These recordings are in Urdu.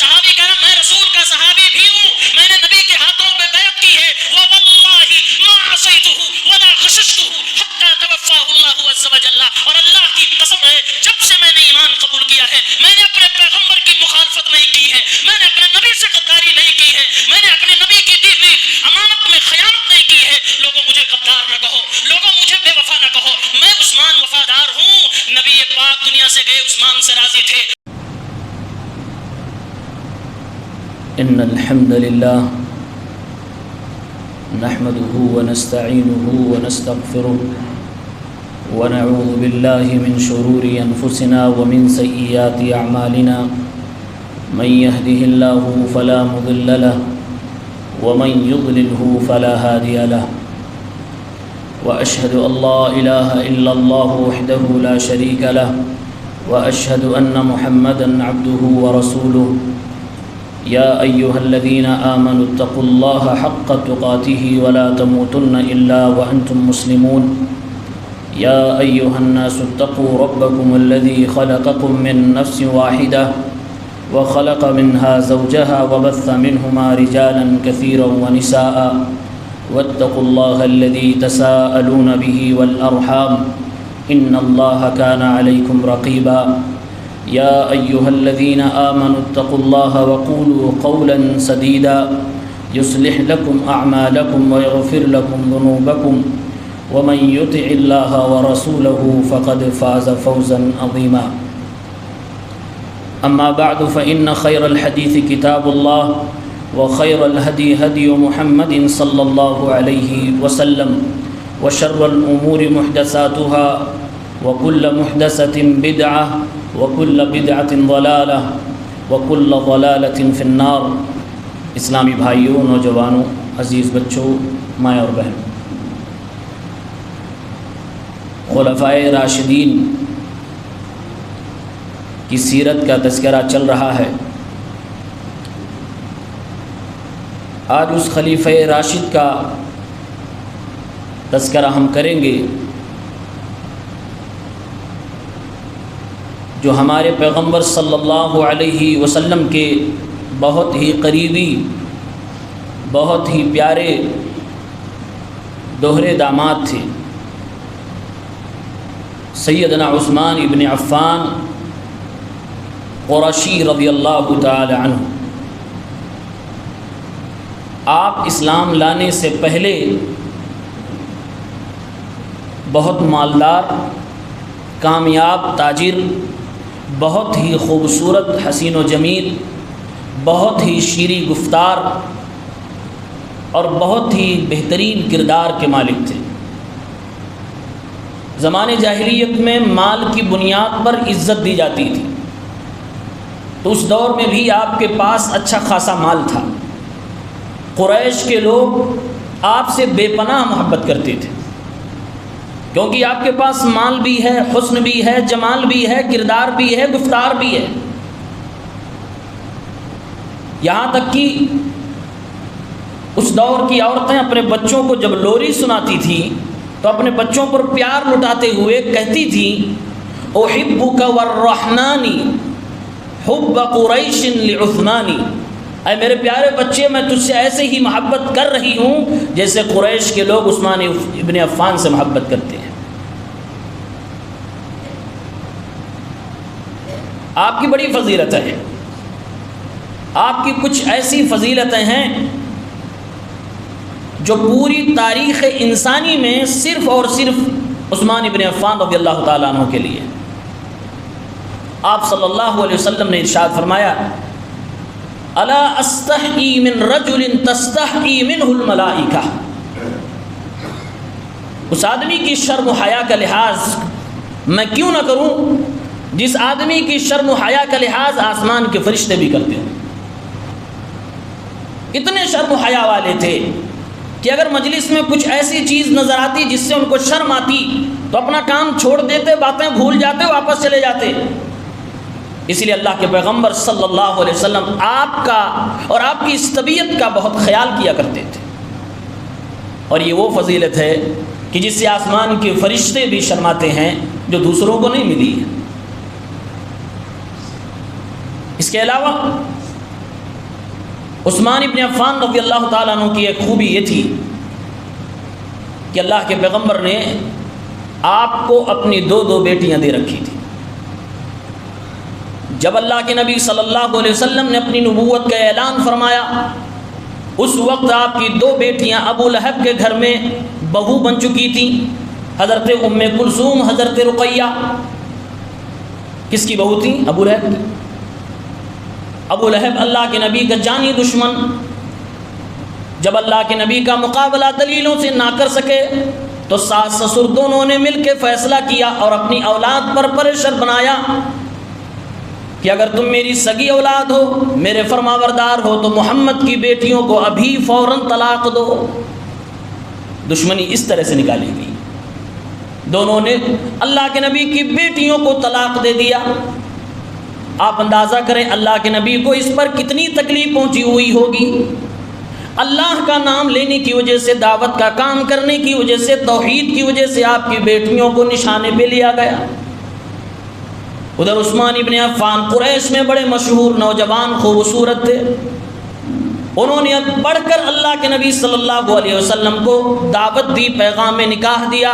صحابی کہہ رہا میں رسول کا صحابی بھی ہوں، میں نے نبی کے ہاتھوں پہ بیعت کی ہے، وَوَاللَّهِ مَا عَصَيْتُهُ وَلَا غَشَشْتُهُ حَتَّى تَوَفَّاهُ اللَّهُ عَزَّ وَجَلَّ، اور اللہ کی قسم ہے جب سے میں نے ایمان قبول کیا ہے میں نے اپنے پیغمبر کی مخالفت نہیں کی ہے، میں نے اپنے نبی سے غداری نہیں کی ہے، میں نے اپنے نبی کی دی ہوئی امانت میں خیانت نہیں کی ہے۔ لوگوں مجھے غدار نہ کہو، لوگوں مجھے بے وفا نہ کہو، میں عثمان وفادار ہوں۔ نبی پاک دنیا سے گئے عثمان سے راضی تھے۔ ان الحمد لله نحمده ونستعينه ونستغفره ونعوذ بالله من شرور انفسنا ومن سيئات اعمالنا، من يهده الله فلا مضل له ومن يضلله فلا هادي له، واشهد ان لا اله الا الله وحده لا شريك له، واشهد ان محمدا عبده ورسوله۔ يا أيها الذين آمنوا اتقوا الله حق تقاته ولا تموتن إلا وأنتم مسلمون۔ يا أيها الناس اتقوا ربكم الذي خلقكم من نفس واحدة وخلق منها زوجها وبث منهما رجالا كثيرا ونساء، واتقوا الله الذي تساءلون به والأرحام إن الله كان عليكم رقيبا۔ يا أيها الذين آمنوا اتقوا الله وقولوا قولا سديدا يصلح لكم أعمالكم ويغفر لكم ذنوبكم، ومن يطع الله ورسوله فقد فاز فوزا عظيما۔ أما بعد فإن خير الحديث كتاب الله، وخير الهدي هدي محمد صلى الله عليه وسلم، وشر الأمور محدثاتها، وكل محدثة بدعة، وكل بدعة ضلالة، وكل ضلالة في النار۔ اسلامی بھائیوں، نوجوانوں، عزیز بچوں، مائیں اور بہن، خلفائے راشدین کی سیرت کا تذکرہ چل رہا ہے۔ آج اس خلیفہ راشد کا تذکرہ ہم کریں گے جو ہمارے پیغمبر صلی اللہ علیہ وسلم کے بہت ہی قریبی، بہت ہی پیارے دوہرے داماد تھے، سیدنا عثمان ابن عفان قرشی رضی اللہ تعالی عنہ۔ آپ اسلام لانے سے پہلے بہت مالدار، کامیاب تاجر، بہت ہی خوبصورت، حسین و جمیل، بہت ہی شیریں گفتار اور بہت ہی بہترین کردار کے مالک تھے۔ زمانے جاہلیت میں مال کی بنیاد پر عزت دی جاتی تھی، تو اس دور میں بھی آپ کے پاس اچھا خاصا مال تھا۔ قریش کے لوگ آپ سے بے پناہ محبت کرتے تھے، کیونکہ آپ کے پاس مال بھی ہے، حسن بھی ہے، جمال بھی ہے، کردار بھی ہے، گفتار بھی ہے۔ یہاں تک کہ اس دور کی عورتیں اپنے بچوں کو جب لوری سناتی تھیں تو اپنے بچوں پر پیار لٹاتے ہوئے کہتی تھیں احبک والرحمانی حب قریش لعثمانی، اے میرے پیارے بچے میں تجھ سے ایسے ہی محبت کر رہی ہوں جیسے قریش کے لوگ عثمان ابن عفان سے محبت کرتے ہیں۔ آپ کی بڑی فضیلتیں ہیں، آپ کی کچھ ایسی فضیلتیں ہیں جو پوری تاریخ انسانی میں صرف اور صرف عثمان ابن عفان رضی اللہ تعالیٰ عنہ کے لیے۔ آپ صلی اللہ علیہ وسلم نے ارشاد فرمایا الا استحی من رجل تستحی منہ الملائکہ، اس آدمی کی شرم و حیا کا لحاظ میں کیوں نہ کروں جس آدمی کی شرم و حیا کا لحاظ آسمان کے فرشتے بھی کرتے ہیں۔ اتنے شرم و حیا والے تھے کہ اگر مجلس میں کچھ ایسی چیز نظر آتی جس سے ان کو شرم آتی تو اپنا کام چھوڑ دیتے، باتیں بھول جاتے، واپس چلے جاتے۔ اس لیے اللہ کے پیغمبر صلی اللہ علیہ وسلم آپ کا اور آپ کی اس طبیعت کا بہت خیال کیا کرتے تھے، اور یہ وہ فضیلت ہے کہ جس سے آسمان کے فرشتے بھی شرماتے ہیں جو دوسروں کو نہیں ملی ہے۔ اس کے علاوہ عثمان ابن عفان رضی اللہ تعالیٰ عنہ کی ایک خوبی یہ تھی کہ اللہ کے پیغمبر نے آپ کو اپنی دو بیٹیاں دے رکھی تھی۔ جب اللہ کے نبی صلی اللہ علیہ وسلم نے اپنی نبوت کا اعلان فرمایا، اس وقت آپ کی 2 بیٹیاں ابو لہب کے گھر میں بہو بن چکی تھیں، حضرت ام کلثوم، حضرت رقیہ۔ کس کی بہو تھیں؟ ابو لہب کی۔ ابو لہب اللہ کے نبی کا جانی دشمن، جب اللہ کے نبی کا مقابلہ دلیلوں سے نہ کر سکے تو ساس سسر دونوں نے مل کے فیصلہ کیا اور اپنی اولاد پر پریشر بنایا کہ اگر تم میری سگی اولاد ہو، میرے فرمانبردار ہو، تو محمد کی بیٹیوں کو ابھی فوراً طلاق دو۔ دشمنی اس طرح سے نکالی گئی، دونوں نے اللہ کے نبی کی بیٹیوں کو طلاق دے دیا۔ آپ اندازہ کریں اللہ کے نبی کو اس پر کتنی تکلیف پہنچی ہوئی ہوگی۔ اللہ کا نام لینے کی وجہ سے، دعوت کا کام کرنے کی وجہ سے، توحید کی وجہ سے آپ کی بیٹیوں کو نشانے پہ لیا گیا۔ ادھر عثمان ابن عفان قریش میں بڑے مشہور نوجوان خوبصورت تھے، انہوں نے بڑھ کر اللہ کے نبی صلی اللہ علیہ وسلم کو دعوت دی، پیغام نکاح دیا۔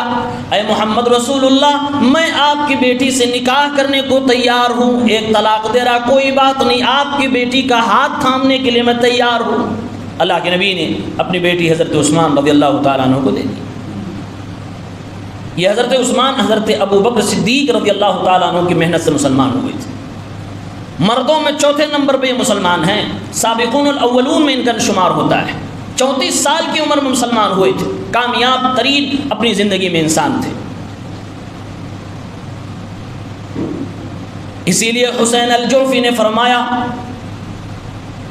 اے محمد رسول اللہ، میں آپ کی بیٹی سے نکاح کرنے کو تیار ہوں، ایک طلاق دے رہا کوئی بات نہیں، آپ کی بیٹی کا ہاتھ تھامنے کے لیے میں تیار ہوں۔ اللہ کے نبی نے اپنی بیٹی حضرت عثمان رضی اللہ تعالیٰ عنہ کو دے دی۔ یہ حضرت عثمان حضرت ابو بکر صدیق رضی اللہ تعالیٰ عنہ کی محنت سے مسلمان ہوئے تھے۔ مردوں میں چوتھے نمبر پہ یہ مسلمان ہیں، سابقون الاولون میں ان کا شمار ہوتا ہے۔ 34 سال کی عمر میں مسلمان ہوئے تھے، کامیاب ترین اپنی زندگی میں انسان تھے۔ اسی لیے حسین الجوفی نے فرمایا،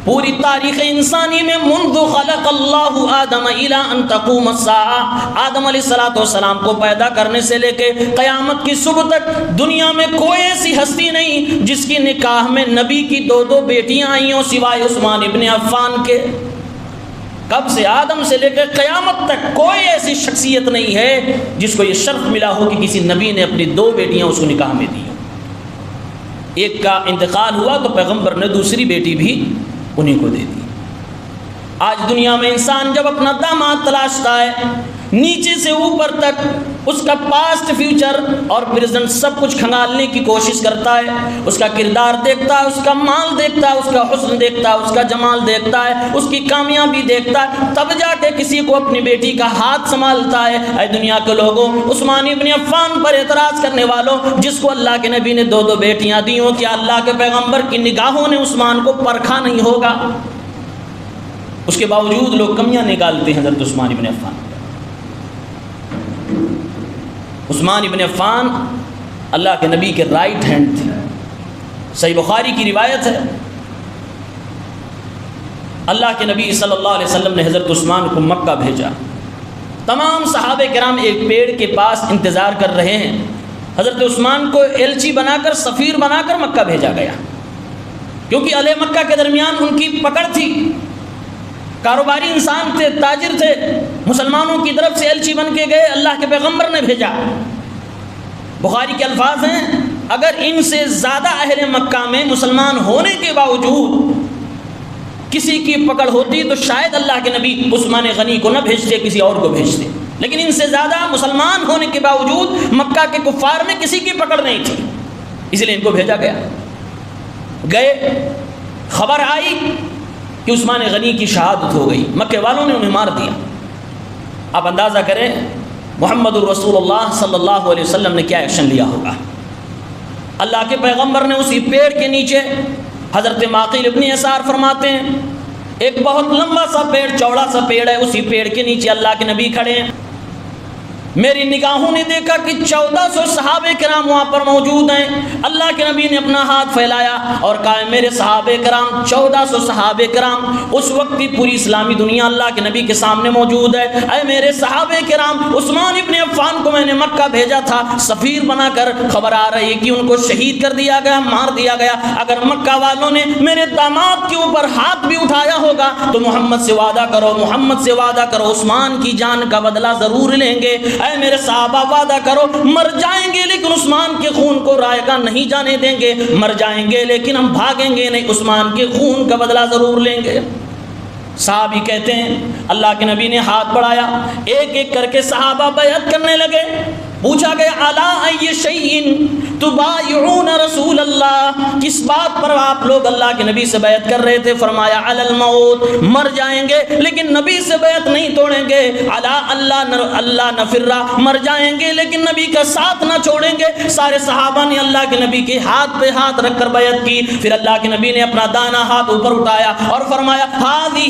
پوری تاریخ انسانی میں منذ خلق اللہ آدم الی ان تقوم الساعہ، آدم علیہ السلام کو پیدا کرنے سے لے کے قیامت کی صبح تک دنیا میں کوئی ایسی ہستی نہیں جس کی نکاح میں نبی کی 2 بیٹیاں آئی ہوں سوائے عثمان ابن عفان کے۔ کب سے؟ آدم سے لے کے قیامت تک کوئی ایسی شخصیت نہیں ہے جس کو یہ شرف ملا ہو کہ کسی نبی نے اپنی 2 بیٹیاں اس کو نکاح میں دی۔ ایک کا انتقال ہوا تو پیغمبر نے دوسری بیٹی بھی انہیں کو دے دی۔ آج دنیا میں انسان جب اپنا داماد تلاشتا ہے، نیچے سے اوپر تک اس کا پاسٹ، فیوچر اور پریزنٹ سب کچھ کھنگالنے کی کوشش کرتا ہے، اس کا کردار دیکھتا ہے، اس کا مال دیکھتا ہے، اس کا حسن دیکھتا ہے، اس کا جمال دیکھتا ہے، اس کی کامیابی دیکھتا ہے، تب جا کے کسی کو اپنی بیٹی کا ہاتھ سنبھالتا ہے۔ اے دنیا کے لوگوں، عثمان ابن عفان پر اعتراض کرنے والوں، جس کو اللہ کے نبی نے 2 بیٹیاں دی ہوں، کیا اللہ کے پیغمبر کی نگاہوں نے عثمان کو پرکھا نہیں ہوگا؟ اس کے باوجود لوگ کمیاں نکالتے ہیں حضرت عثمان ابن عفان۔ عثمان ابن عفان اللہ کے نبی کے رائٹ ہینڈ تھے۔ صحیح بخاری کی روایت ہے، اللہ کے نبی صلی اللہ علیہ وسلم نے حضرت عثمان کو مکہ بھیجا۔ تمام صحابہ کرام ایک پیڑ کے پاس انتظار کر رہے ہیں، حضرت عثمان کو ایلچی بنا کر، سفیر بنا کر مکہ بھیجا گیا، کیونکہ اہل مکہ کے درمیان ان کی پکڑ تھی، کاروباری انسان تھے، تاجر تھے، مسلمانوں کی طرف سے ایلچی بن کے گئے، اللہ کے پیغمبر نے بھیجا۔ بخاری کے الفاظ ہیں، اگر ان سے زیادہ اہل مکہ میں مسلمان ہونے کے باوجود کسی کی پکڑ ہوتی تو شاید اللہ کے نبی عثمان غنی کو نہ بھیجتے، کسی اور کو بھیجتے، لیکن ان سے زیادہ مسلمان ہونے کے باوجود مکہ کے کفار میں کسی کی پکڑ نہیں تھی، اس لیے ان کو بھیجا گیا۔ گئے، خبر آئی کہ عثمان غنی کی شہادت ہو گئی، مکے والوں نے انہیں مار دیا۔ آپ اندازہ کریں محمد الرسول اللہ صلی اللہ علیہ وسلم نے کیا ایکشن لیا ہوگا۔ اللہ کے پیغمبر نے اسی پیڑ کے نیچے، حضرت معقل ابن یسار فرماتے ہیں، ایک بہت لمبا سا پیڑ، چوڑا سا پیڑ ہے، اسی پیڑ کے نیچے اللہ کے نبی کھڑے ہیں۔ میری نگاہوں نے دیکھا کہ 1400 صحابہ کرام وہاں پر موجود ہیں۔ اللہ کے نبی نے اپنا ہاتھ پھیلایا اور کہا، میرے صحابہ کرام، 1400 صحابہ کرام، اس وقت کی پوری اسلامی دنیا اللہ کے نبی کے سامنے موجود ہے۔ اے میرے صحابہ کرام، عثمان ابن عفان کو میں نے مکہ بھیجا تھا سفیر بنا کر، خبر آ رہی ہے کہ ان کو شہید کر دیا گیا، مار دیا گیا۔ اگر مکہ والوں نے میرے داماد کے اوپر ہاتھ بھی اٹھایا ہوگا تو محمد سے وعدہ کرو، محمد سے وعدہ کرو، عثمان کی جان کا بدلہ ضرور لیں گے۔ اے میرے صحابہ وعدہ کرو، مر جائیں گے لیکن عثمان کے خون کو رائے گا نہیں جانے دیں گے، مر جائیں گے لیکن ہم بھاگیں گے نہیں، عثمان کے خون کا بدلہ ضرور لیں گے۔ صحابی کہتے ہیں اللہ کے نبی نے ہاتھ بڑھایا، ایک ایک کر کے صحابہ بیعت کرنے لگے۔ پوچھا گیا علی ای شیء تبایعون رسول اللہ، کس بات پر آپ لوگ اللہ کے نبی سے بیعت کر رہے تھے؟ فرمایا علی الموت، مر جائیں گے لیکن نبی سے بیعت نہیں توڑیں گے۔ علی اللہ نفرہ، مر جائیں گے لیکن نبی کا ساتھ نہ چھوڑیں گے۔ سارے صحابہ نے اللہ کے نبی کے ہاتھ پہ ہاتھ رکھ کر بیعت کی۔ پھر اللہ کے نبی نے اپنا دانا ہاتھ اوپر اٹھایا اور فرمایا ہذہ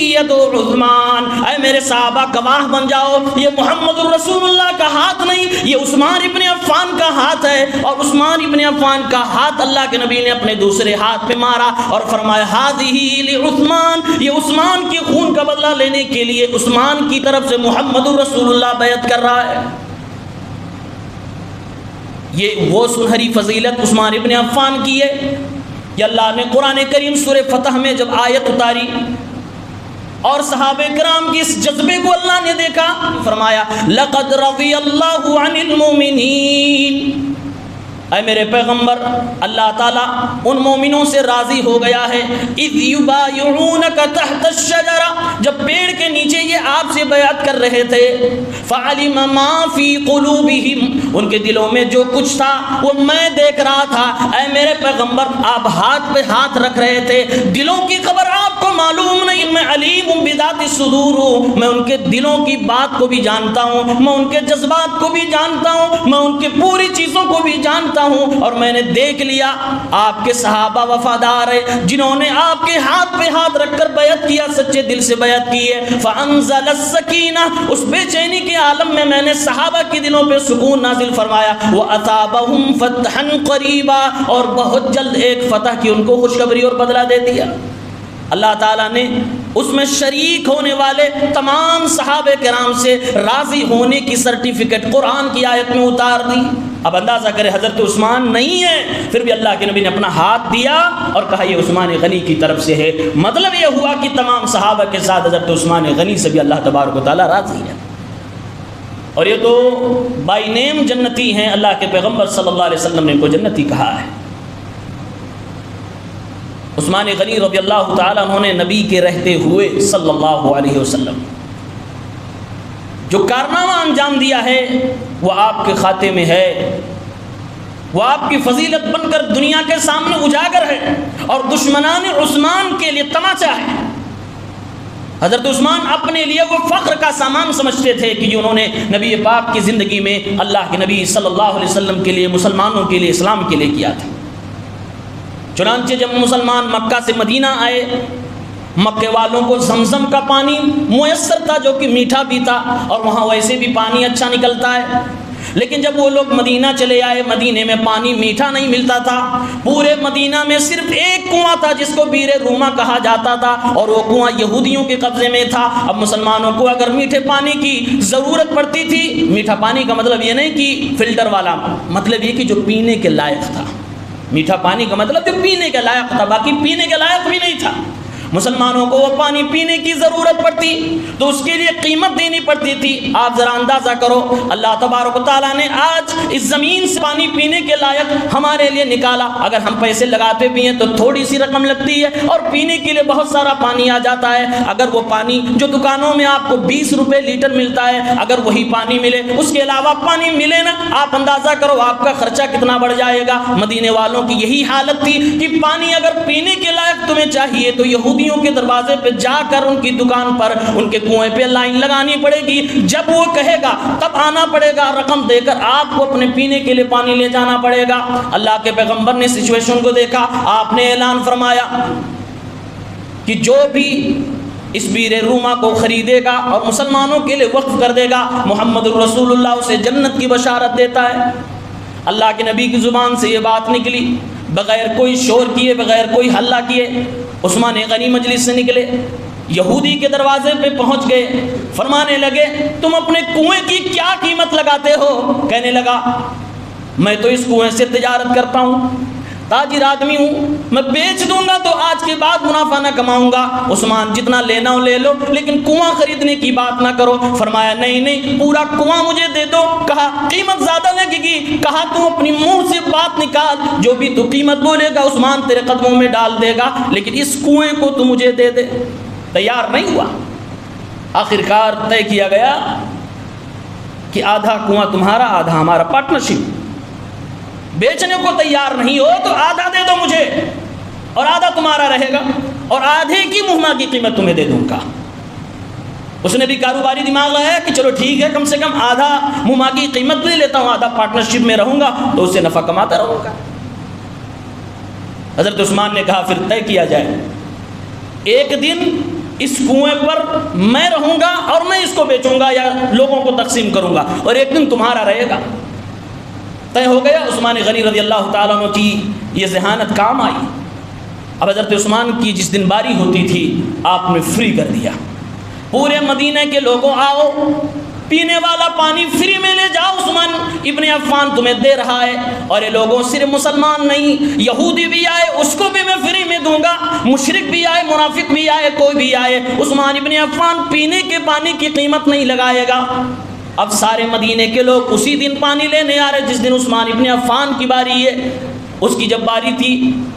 ید عثمان، اے میرے صحابہ گواہ بن جاؤ، یہ محمد الرسول اللہ کا ہاتھ نہیں، یہ عثمان ابن عفان کا ہاتھ ہے۔ اور عثمان ابن عفان کا ہاتھ اللہ کے نبی نے اپنے دوسرے ہاتھ پہ مارا اور فرمایا ہذہ لعثمان، یہ عثمان کے خون کا بدلہ لینے کے لیے عثمان کی طرف سے محمد الرسول اللہ بیعت کر رہا ہے۔ یہ وہ سنہری فضیلت عثمان ابن عفان کی ہے۔ یہ اللہ نے قرآن کریم سورہ فتح میں جب آیت اتاری اور صحابہ کرام کی اس جذبے کو اللہ نے دیکھا، فرمایا لقد رضی اللہ عن المؤمنین، اے میرے پیغمبر اللہ تعالیٰ ان مومنوں سے راضی ہو گیا ہے، اذ یبایعونک تحت الشجرہ، جب پیڑ کے نیچے یہ آپ سے بیعت کر رہے تھے، فعلم ما فی قلوبہم، ان کے دلوں میں جو کچھ تھا وہ میں دیکھ رہا تھا۔ اے میرے پیغمبر آپ ہاتھ پہ ہاتھ رکھ رہے تھے، دلوں کی خبر آپ کو معلوم نہیں، میں علیم بذات الصدور ہوں، میں ان کے دلوں کی بات کو بھی جانتا ہوں، میں ان کے جذبات کو بھی جانتا ہوں، میں ان کی پوری چیزوں کو بھی جانتا ہوں، اور میں نے دیکھ لیا آپ کے صحابہ وفادار ہیں جنہوں نے آپ کے ہاتھ پہ ہاتھ رکھ کر بیعت کیا، سچے دل سے بیعت کی ہے۔ فانزل السکینہ، اس بے چینی کے عالم میں نے صحابہ کے دلوں پہ سکون نازل فرمایا۔ واثابہم فتحا قریبا، اور بہت جلد ایک فتح کی ان کو خوشخبری اور بدلہ دے دیا۔ اللہ تعالیٰ نے اس میں شریک ہونے والے تمام صحابہ کرام سے راضی ہونے کی سرٹیفکیٹ قرآن کی آیت میں اتار دی۔ اب اندازہ کرے حضرت عثمان نہیں ہے، پھر بھی اللہ کے نبی نے اپنا ہاتھ دیا اور کہا یہ عثمان غنی کی طرف سے ہے۔ مطلب یہ ہوا کہ تمام صحابہ کے ساتھ حضرت عثمان غنی سے بھی اللہ تبارک و تعالیٰ راضی ہے، اور یہ تو بائی نیم جنتی ہیں۔ اللہ کے پیغمبر صلی اللہ علیہ وسلم نے ان کو جنتی کہا ہے۔ عثمان غنی رضی اللہ تعالیٰ انہوں نے نبی کے رہتے ہوئے صلی اللہ علیہ وسلم جو کارنامہ انجام دیا ہے وہ آپ کے خاتے میں ہے، وہ آپ کی فضیلت بن کر دنیا کے سامنے اجاگر ہے، اور دشمنان عثمان کے لیے تماچا ہے۔ حضرت عثمان اپنے لیے وہ فخر کا سامان سمجھتے تھے کہ جو انہوں نے نبی پاک کی زندگی میں اللہ کے نبی صلی اللہ علیہ وسلم کے لیے، مسلمانوں کے لیے، اسلام کے لیے کیا تھا۔ چنانچہ جب مسلمان مکہ سے مدینہ آئے، مکے والوں کو زمزم کا پانی میسر تھا جو کہ میٹھا بھی تھا، اور وہاں ویسے بھی پانی اچھا نکلتا ہے، لیکن جب وہ لوگ مدینہ چلے آئے، مدینے میں پانی میٹھا نہیں ملتا تھا۔ پورے مدینہ میں صرف ایک کنواں تھا جس کو بیر روما کہا جاتا تھا، اور وہ کنواں یہودیوں کے قبضے میں تھا۔ اب مسلمانوں کو اگر میٹھے پانی کی ضرورت پڑتی تھی، میٹھا پانی کا مطلب یہ نہیں کہ فلٹر والا، مطلب یہ کہ جو پینے کے لائق تھا۔ میٹھا پانی کا مطلب جو پینے کے لائق تھا، باقی پینے کے لائق بھی نہیں تھا۔ مسلمانوں کو وہ پانی پینے کی ضرورت پڑتی تو اس کے لیے قیمت دینی پڑتی تھی۔ آپ ذرا اندازہ کرو، اللہ تبارک و تعالیٰ نے آج اس زمین سے پانی پینے کے لائق ہمارے لیے نکالا۔ اگر ہم پیسے لگاتے بھی ہیں تو تھوڑی سی رقم لگتی ہے، اور پینے کے لیے بہت سارا پانی آ جاتا ہے۔ اگر وہ پانی جو دکانوں میں آپ کو 20 روپے لیٹر ملتا ہے، اگر وہی پانی ملے، اس کے علاوہ پانی ملے نا، آپ اندازہ کرو آپ کا خرچہ کتنا بڑھ جائے گا۔ مدینے والوں کی یہی حالت تھی کہ پانی اگر پینے کے لائق تمہیں چاہیے تو یہودیوں کے دروازے پہ جا کر ان کی دکان پر، ان کے کنویں پہ لائن لگانی پڑے گی۔ جب وہ کہے گا تب آنا پڑے گا، رقم دے کر آپ کو اپنے پینے کے لیے پانی لے جانا پڑے گا۔ اللہ کے پیغمبر نے سچویشن کو دیکھا، آپ نے اعلان فرمایا کہ جو بھی اس بیر روما کو خریدے گا اور مسلمانوں کے لیے وقف کر دے گا، محمد الرسول اللہ اسے جنت کی بشارت دیتا ہے۔ اللہ کے نبی کی زبان سے یہ بات نکلی، بغیر کوئی شور کیے، بغیر کوئی ہلہ کیے، عثمان غنی مجلس سے نکلے، یہودی کے دروازے پہ پہنچ گئے، فرمانے لگے تم اپنے کنویں کی کیا قیمت لگاتے ہو؟ کہنے لگا میں تو اس کنویں سے تجارت کرتا ہوں، تاجر آدمی ہوں، میں بیچ دوں گا تو آج کے بعد منافع نہ کماؤں گا۔ عثمان جتنا لینا ہو لے لو، لیکن کنواں خریدنے کی بات نہ کرو۔ فرمایا نہیں نہیں، پورا کنواں مجھے دے دو۔ کہا قیمت زیادہ لگے گی؟ کہا تم اپنی منہ سے بات نکال، جو بھی تو قیمت بولے گا عثمان تیرے قدموں میں ڈال دے گا، لیکن اس کنویں کو تو مجھے دے دے۔ تیار نہیں ہوا۔ آخرکار طے کیا گیا کہ آدھا کنواں تمہارا آدھا ہمارا، پارٹنرشپ۔ بیچنے کو تیار نہیں ہو تو آدھا دے دو مجھے اور آدھا تمہارا رہے گا، اور آدھے کی مہما کی قیمت تمہیں دے دوں گا۔ اس نے بھی کاروباری دماغ لگایا کہ چلو ٹھیک ہے، کم سے کم آدھا مہما کی قیمت لے لیتا ہوں، آدھا پارٹنرشپ میں رہوں گا تو اس سے نفع کماتا رہوں گا۔ حضرت عثمان نے کہا پھر طے کیا جائے، ایک دن اس کنویں پر میں رہوں گا اور میں اس کو بیچوں گا یا لوگوں کو تقسیم کروں گا، اور ایک دن تمہارا رہے گا۔ طے ہو گیا۔ عثمان غنی رضی اللہ تعالیٰ عنہ کی یہ ذہانت کام آئی۔ اب حضرت عثمان کی جس دن باری ہوتی تھی آپ نے فری کر دیا، پورے مدینے کے لوگوں آؤ، پینے والا پانی فری میں لے جاؤ، عثمان ابن عفان تمہیں دے رہا ہے۔ اور یہ لوگوں صرف مسلمان نہیں، یہودی بھی آئے اس کو بھی میں فری میں دوں گا، مشرک بھی آئے، منافق بھی آئے، کوئی بھی آئے، عثمان ابن عفان پینے کے پانی کی قیمت نہیں لگائے گا۔ اب سارے مدینے کے لوگ اسی دن پانی لینے آ رہے جس دن عثمان ابن عفان کی باری ہے۔ اس کی جب باری تھی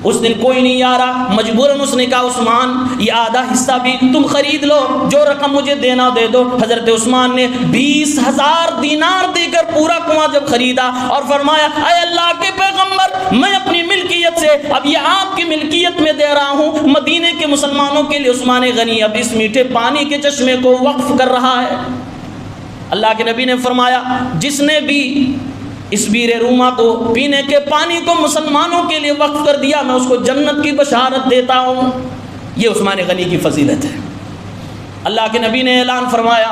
اس دن کوئی نہیں آ رہا، مجبوراً اس نے کہا عثمان یہ آدھا حصہ بھی تم خرید لو، جو رقم مجھے دینا دے دو۔ حضرت عثمان نے 20,000 دینار دے کر پورا کنواں جب خریدا اور فرمایا اے اللہ کے پیغمبر، میں اپنی ملکیت سے اب یہ آپ کی ملکیت میں دے رہا ہوں، مدینے کے مسلمانوں کے لیے عثمان غنی اب اس میٹھے پانی کے چشمے کو وقف کر رہا ہے۔ اللہ کے نبی نے فرمایا جس نے بھی اس بیر روما کو پینے کے پانی کو مسلمانوں کے لیے وقف کر دیا میں اس کو جنت کی بشارت دیتا ہوں۔ یہ عثمان غنی کی فضیلت ہے۔ اللہ کے نبی نے اعلان فرمایا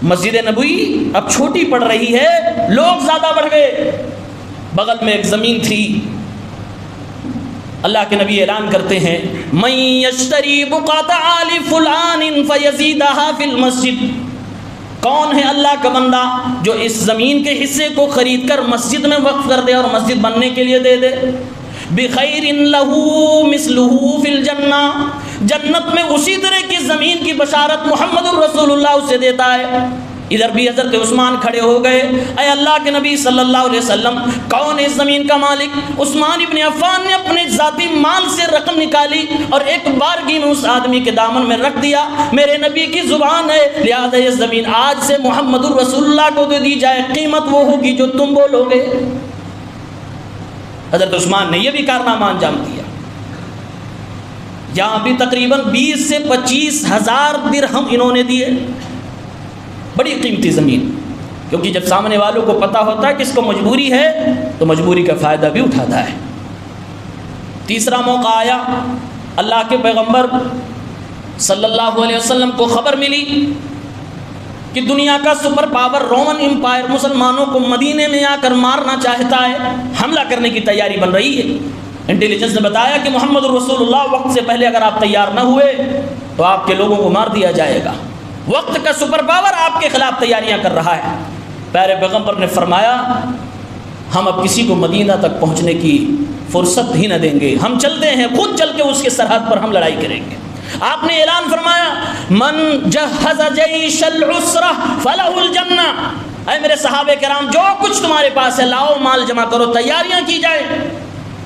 مسجد نبوی اب چھوٹی پڑ رہی ہے، لوگ زیادہ بڑھ گئے، بغل میں ایک زمین تھی۔ اللہ کے نبی اعلان کرتے ہیں من یشتری بقعۃ آل فلان فیزیدها فی المسجد، کون ہے اللہ کا بندہ جو اس زمین کے حصے کو خرید کر مسجد میں وقف کر دے اور مسجد بننے کے لیے دے دے؟ بخیر لہ مثلہ فی الجنہ، جنت میں اسی طرح کی زمین کی بشارت محمد الرسول اللہ اسے دیتا ہے۔ ادھر بھی حضرت عثمان کھڑے ہو گئے، اے اللہ کے نبی صلی اللہ علیہ وسلم کون ہے اس زمین کا مالک؟ عثمان ابن عفان نے اپنے ذاتی مال سے رقم نکالی اور ایک بارگی میں اس آدمی کے دامن میں رکھ دیا، میرے نبی کی زبان ہے لہذا یہ زمین آج سے محمد الرسول اللہ کو دے دی جائے، قیمت وہ ہوگی جو تم بولو گے۔ حضرت عثمان نے یہ بھی کارنامہ انجام دیا۔ یہاں بھی تقریباً 20 سے 25,000 درہم انہوں نے دیے، بڑی قیمتی زمین، کیونکہ جب سامنے والوں کو پتہ ہوتا ہے کہ اس کو مجبوری ہے تو مجبوری کا فائدہ بھی اٹھاتا ہے۔ تیسرا موقع آیا، اللہ کے پیغمبر صلی اللہ علیہ وسلم کو خبر ملی کہ دنیا کا سپر پاور رومن امپائر مسلمانوں کو مدینے میں آ کر مارنا چاہتا ہے، حملہ کرنے کی تیاری بن رہی ہے۔ انٹیلیجنس نے بتایا کہ محمد الرسول اللہ وقت سے پہلے اگر آپ تیار نہ ہوئے تو آپ کے لوگوں کو مار دیا جائے گا، وقت کا سپر پاور آپ کے خلاف تیاریاں کر رہا ہے۔ پیارے پیغمبر نے فرمایا ہم اب کسی کو مدینہ تک پہنچنے کی فرصت ہی نہ دیں گے، ہم چلتے ہیں، خود چل کے اس کے سرحد پر ہم لڑائی کریں گے۔ آپ نے اعلان فرمایا من جہز جیش العسرہ فلہ الجنہ، اے میرے صحابہ کرام جو کچھ تمہارے پاس ہے لاؤ، مال جمع کرو، تیاریاں کی جائیں،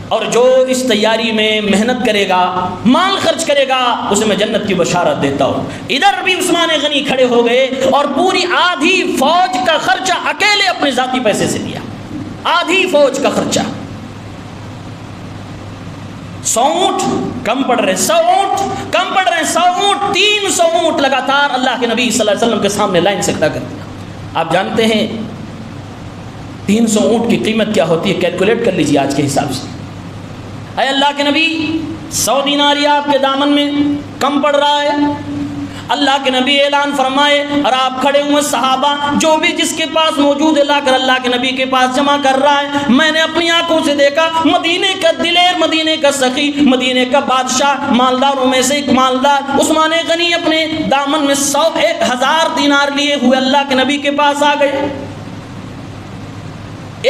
اور جو اس تیاری میں محنت کرے گا، مال خرچ کرے گا، اسے میں جنت کی بشارت دیتا ہوں۔ ادھر بھی عثمان غنی کھڑے ہو گئے اور پوری آدھی فوج کا خرچہ اکیلے اپنے ذاتی پیسے سے دیا، آدھی فوج کا خرچہ۔ 100 اونٹ کم پڑ رہے، 100 اونٹ کم پڑ رہے، 100 اونٹ 300 اونٹ لگاتار اللہ کے نبی صلی اللہ علیہ وسلم کے سامنے لائن سے کھڑا کر دیا۔ آپ جانتے ہیں 300 اونٹ کی قیمت کیا ہوتی ہے، کیلکولیٹ کر لیجیے آج کے حساب سے۔ اے اللہ کے نبی 100 دینار آپ کے دامن میں کم پڑ رہا ہے، اللہ کے نبی اعلان فرمائے اور آپ کھڑے ہوئے، صحابہ جو بھی جس کے پاس موجود ہے لا کر اللہ کے نبی کے پاس جمع کر رہا ہے۔ میں نے اپنی آنکھوں سے دیکھا مدینے کا دلیر، مدینے کا سخی، مدینے کا بادشاہ، مالداروں میں سے ایک مالدار عثمان غنی اپنے دامن میں 1,000 دینار لیے ہوئے اللہ کے نبی کے پاس آ گئے۔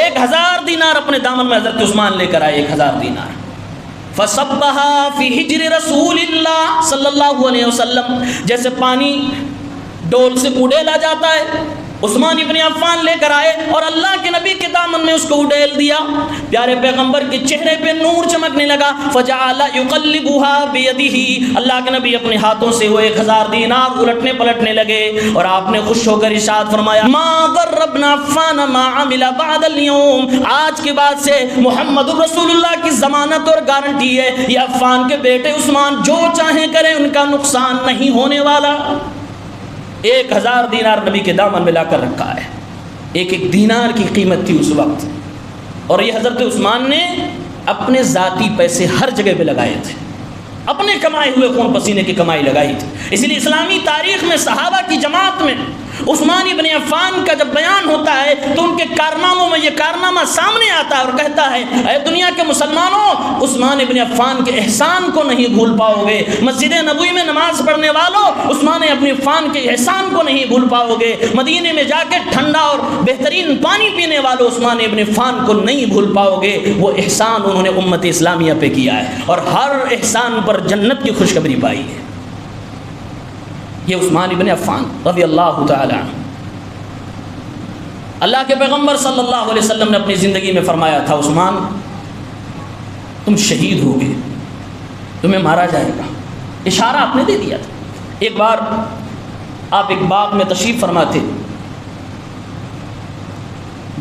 1000 دینار اپنے دامن میں حضرت عثمان لے کر آئے، 1000 دینار۔ فَصَبَّهَا فِي حِجْرِ رسول اللہ صلی اللہ علیہ وسلم، جیسے پانی ڈول سے اڑیلا جاتا ہے عثمان ابن عفان لے کر آئے اور اللہ کے نبی کے دامن میں اس کو اڈیل دیا. پیارے پیغمبر کے چہرے پہ نور چمکنے لگا. فجعل يقلبها بيده, اللہ کے نبی اپنے ہاتھوں سے وہ 1000 دینار الٹنے پلٹنے لگے اور آپ نے خوش ہو کر ارشاد فرمایا ما ضر ابن عفان ما عمل بعد اليوم, آج کے بعد سے محمد رسول اللہ کی ضمانت اور گارنٹی ہے یہ عفان کے بیٹے عثمان جو چاہیں کریں ان کا نقصان نہیں ہونے والا. 1000 دینار نبی کے دامن میں لا کر رکھا ہے. ایک دینار کی قیمت تھی اس وقت, اور یہ حضرت عثمان نے اپنے ذاتی پیسے ہر جگہ پہ لگائے تھے, اپنے کمائے ہوئے خون پسینے کی کمائی لگائی تھی. اس لیے اسلامی تاریخ میں صحابہ کی جماعت میں عثمان ابن عفان کا جب بیان ہوتا ہے تو ان کے کارناموں میں یہ کارنامہ سامنے آتا ہے اور کہتا ہے اے دنیا کے مسلمانوں, عثمان ابن عفان کے احسان کو نہیں بھول پاؤ گے. مسجد نبوی میں نماز پڑھنے والوں, عثمان ابن عفان کے احسان کو نہیں بھول پاؤ گے. مدینے میں جا کے ٹھنڈا اور بہترین پانی پینے والوں عثمان ابن عفان کو نہیں بھول پاؤ گے. وہ احسان انہوں نے امت اسلامیہ پہ کیا ہے اور ہر احسان پر جنت کی خوشخبری پائی ہے. یہ عثمان ابن عفان رضی اللہ تعالی عنہ, اللہ کے پیغمبر صلی اللہ علیہ وسلم نے اپنی زندگی میں فرمایا تھا عثمان تم شہید ہوگے, تمہیں مارا جائے گا. اشارہ آپ نے دے دیا تھا. ایک بار آپ ایک باغ میں تشریف فرما تھے,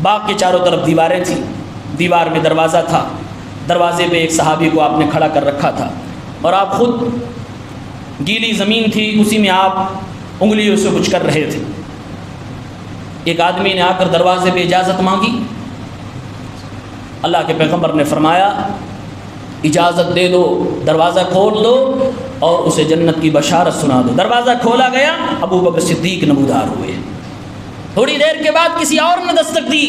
باغ کے چاروں طرف دیواریں تھیں, دیوار میں دروازہ تھا, دروازے پہ ایک صحابی کو آپ نے کھڑا کر رکھا تھا اور آپ خود گیلی زمین تھی اسی میں آپ انگلیوں سے کچھ کر رہے تھے. ایک آدمی نے آ کر دروازے پہ اجازت مانگی. اللہ کے پیغمبر نے فرمایا اجازت دے دو, دروازہ کھول دو اور اسے جنت کی بشارت سنا دو. دروازہ کھولا گیا, ابو بکر صدیق نمودار ہوئے. تھوڑی دیر کے بعد کسی اور نے دستک دی,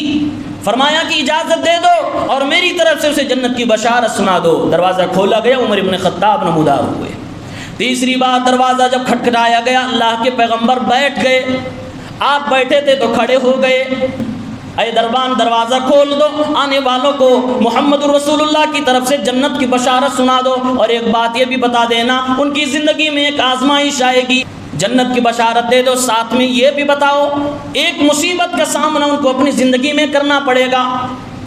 فرمایا کہ اجازت دے دو اور میری طرف سے اسے جنت کی بشارت سنا دو. دروازہ کھولا گیا, عمر ابن خطاب نمودار ہوئے. تیسری بار دروازہ جب کھٹکھٹایا گیا, اللہ کے پیغمبر بیٹھ گئے. آپ بیٹھے تھے تو کھڑے ہو گئے. اے دربان دروازہ کھول دو, آنے والوں کو محمد رسول اللہ کی طرف سے جنت کی بشارت سنا دو. اور ایک بات یہ بھی بتا دینا, ان کی زندگی میں ایک آزمائش آئے گی, جنت کی بشارت دے دو, ساتھ میں یہ بھی بتاؤ ایک مصیبت کا سامنا ان کو اپنی زندگی میں کرنا پڑے گا.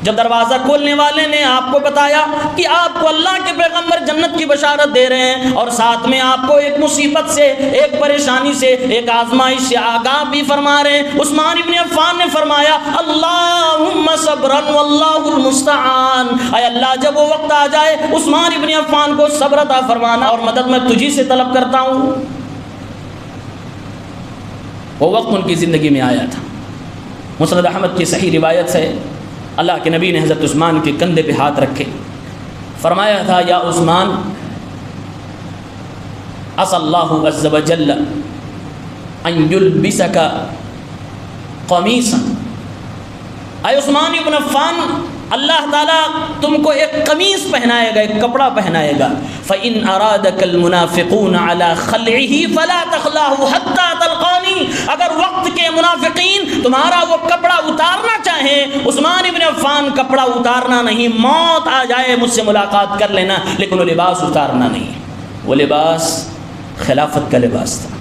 جب دروازہ کھولنے والے نے آپ کو بتایا کہ آپ کو اللہ کے پیغمبر جنت کی بشارت دے رہے ہیں اور ساتھ میں آپ کو ایک مصیبت سے, ایک پریشانی سے, ایک آزمائش سے آگاہ بھی فرما رہے ہیں, عثمان ابن عفان نے فرمایا اللہم صبرا واللہ المستعان, اے اللہ جب وہ وقت آ جائے عثمان ابن عفان کو صبر عطا فرمانا اور مدد میں تجھی سے طلب کرتا ہوں. وہ وقت ان کی زندگی میں آیا تھا. مسند احمد کی صحیح روایت سے اللہ کے نبی نے حضرت عثمان کے کندھے پہ ہاتھ رکھے, فرمایا تھا یا عثمان عسى الله عز وجل ان يلبسك قميصا, اے عثمان ابن عفان اللہ تعالیٰ تم کو ایک قمیص پہنائے گا, ایک کپڑا پہنائے گا. فَإِنْ أَرَادَكَ الْمُنَافِقُونَ عَلَى خَلْعِهِ فَلَا تَخْلَعْهُ حَتَّى تَلْقَانِي, اگر وقت کے منافقین تمہارا وہ کپڑا اتارنا چاہیں, عثمان ابن عفان کپڑا اتارنا نہیں, موت آ جائے مجھ سے ملاقات کر لینا, لیکن وہ لباس اتارنا نہیں. وہ لباس خلافت کا لباس تھا.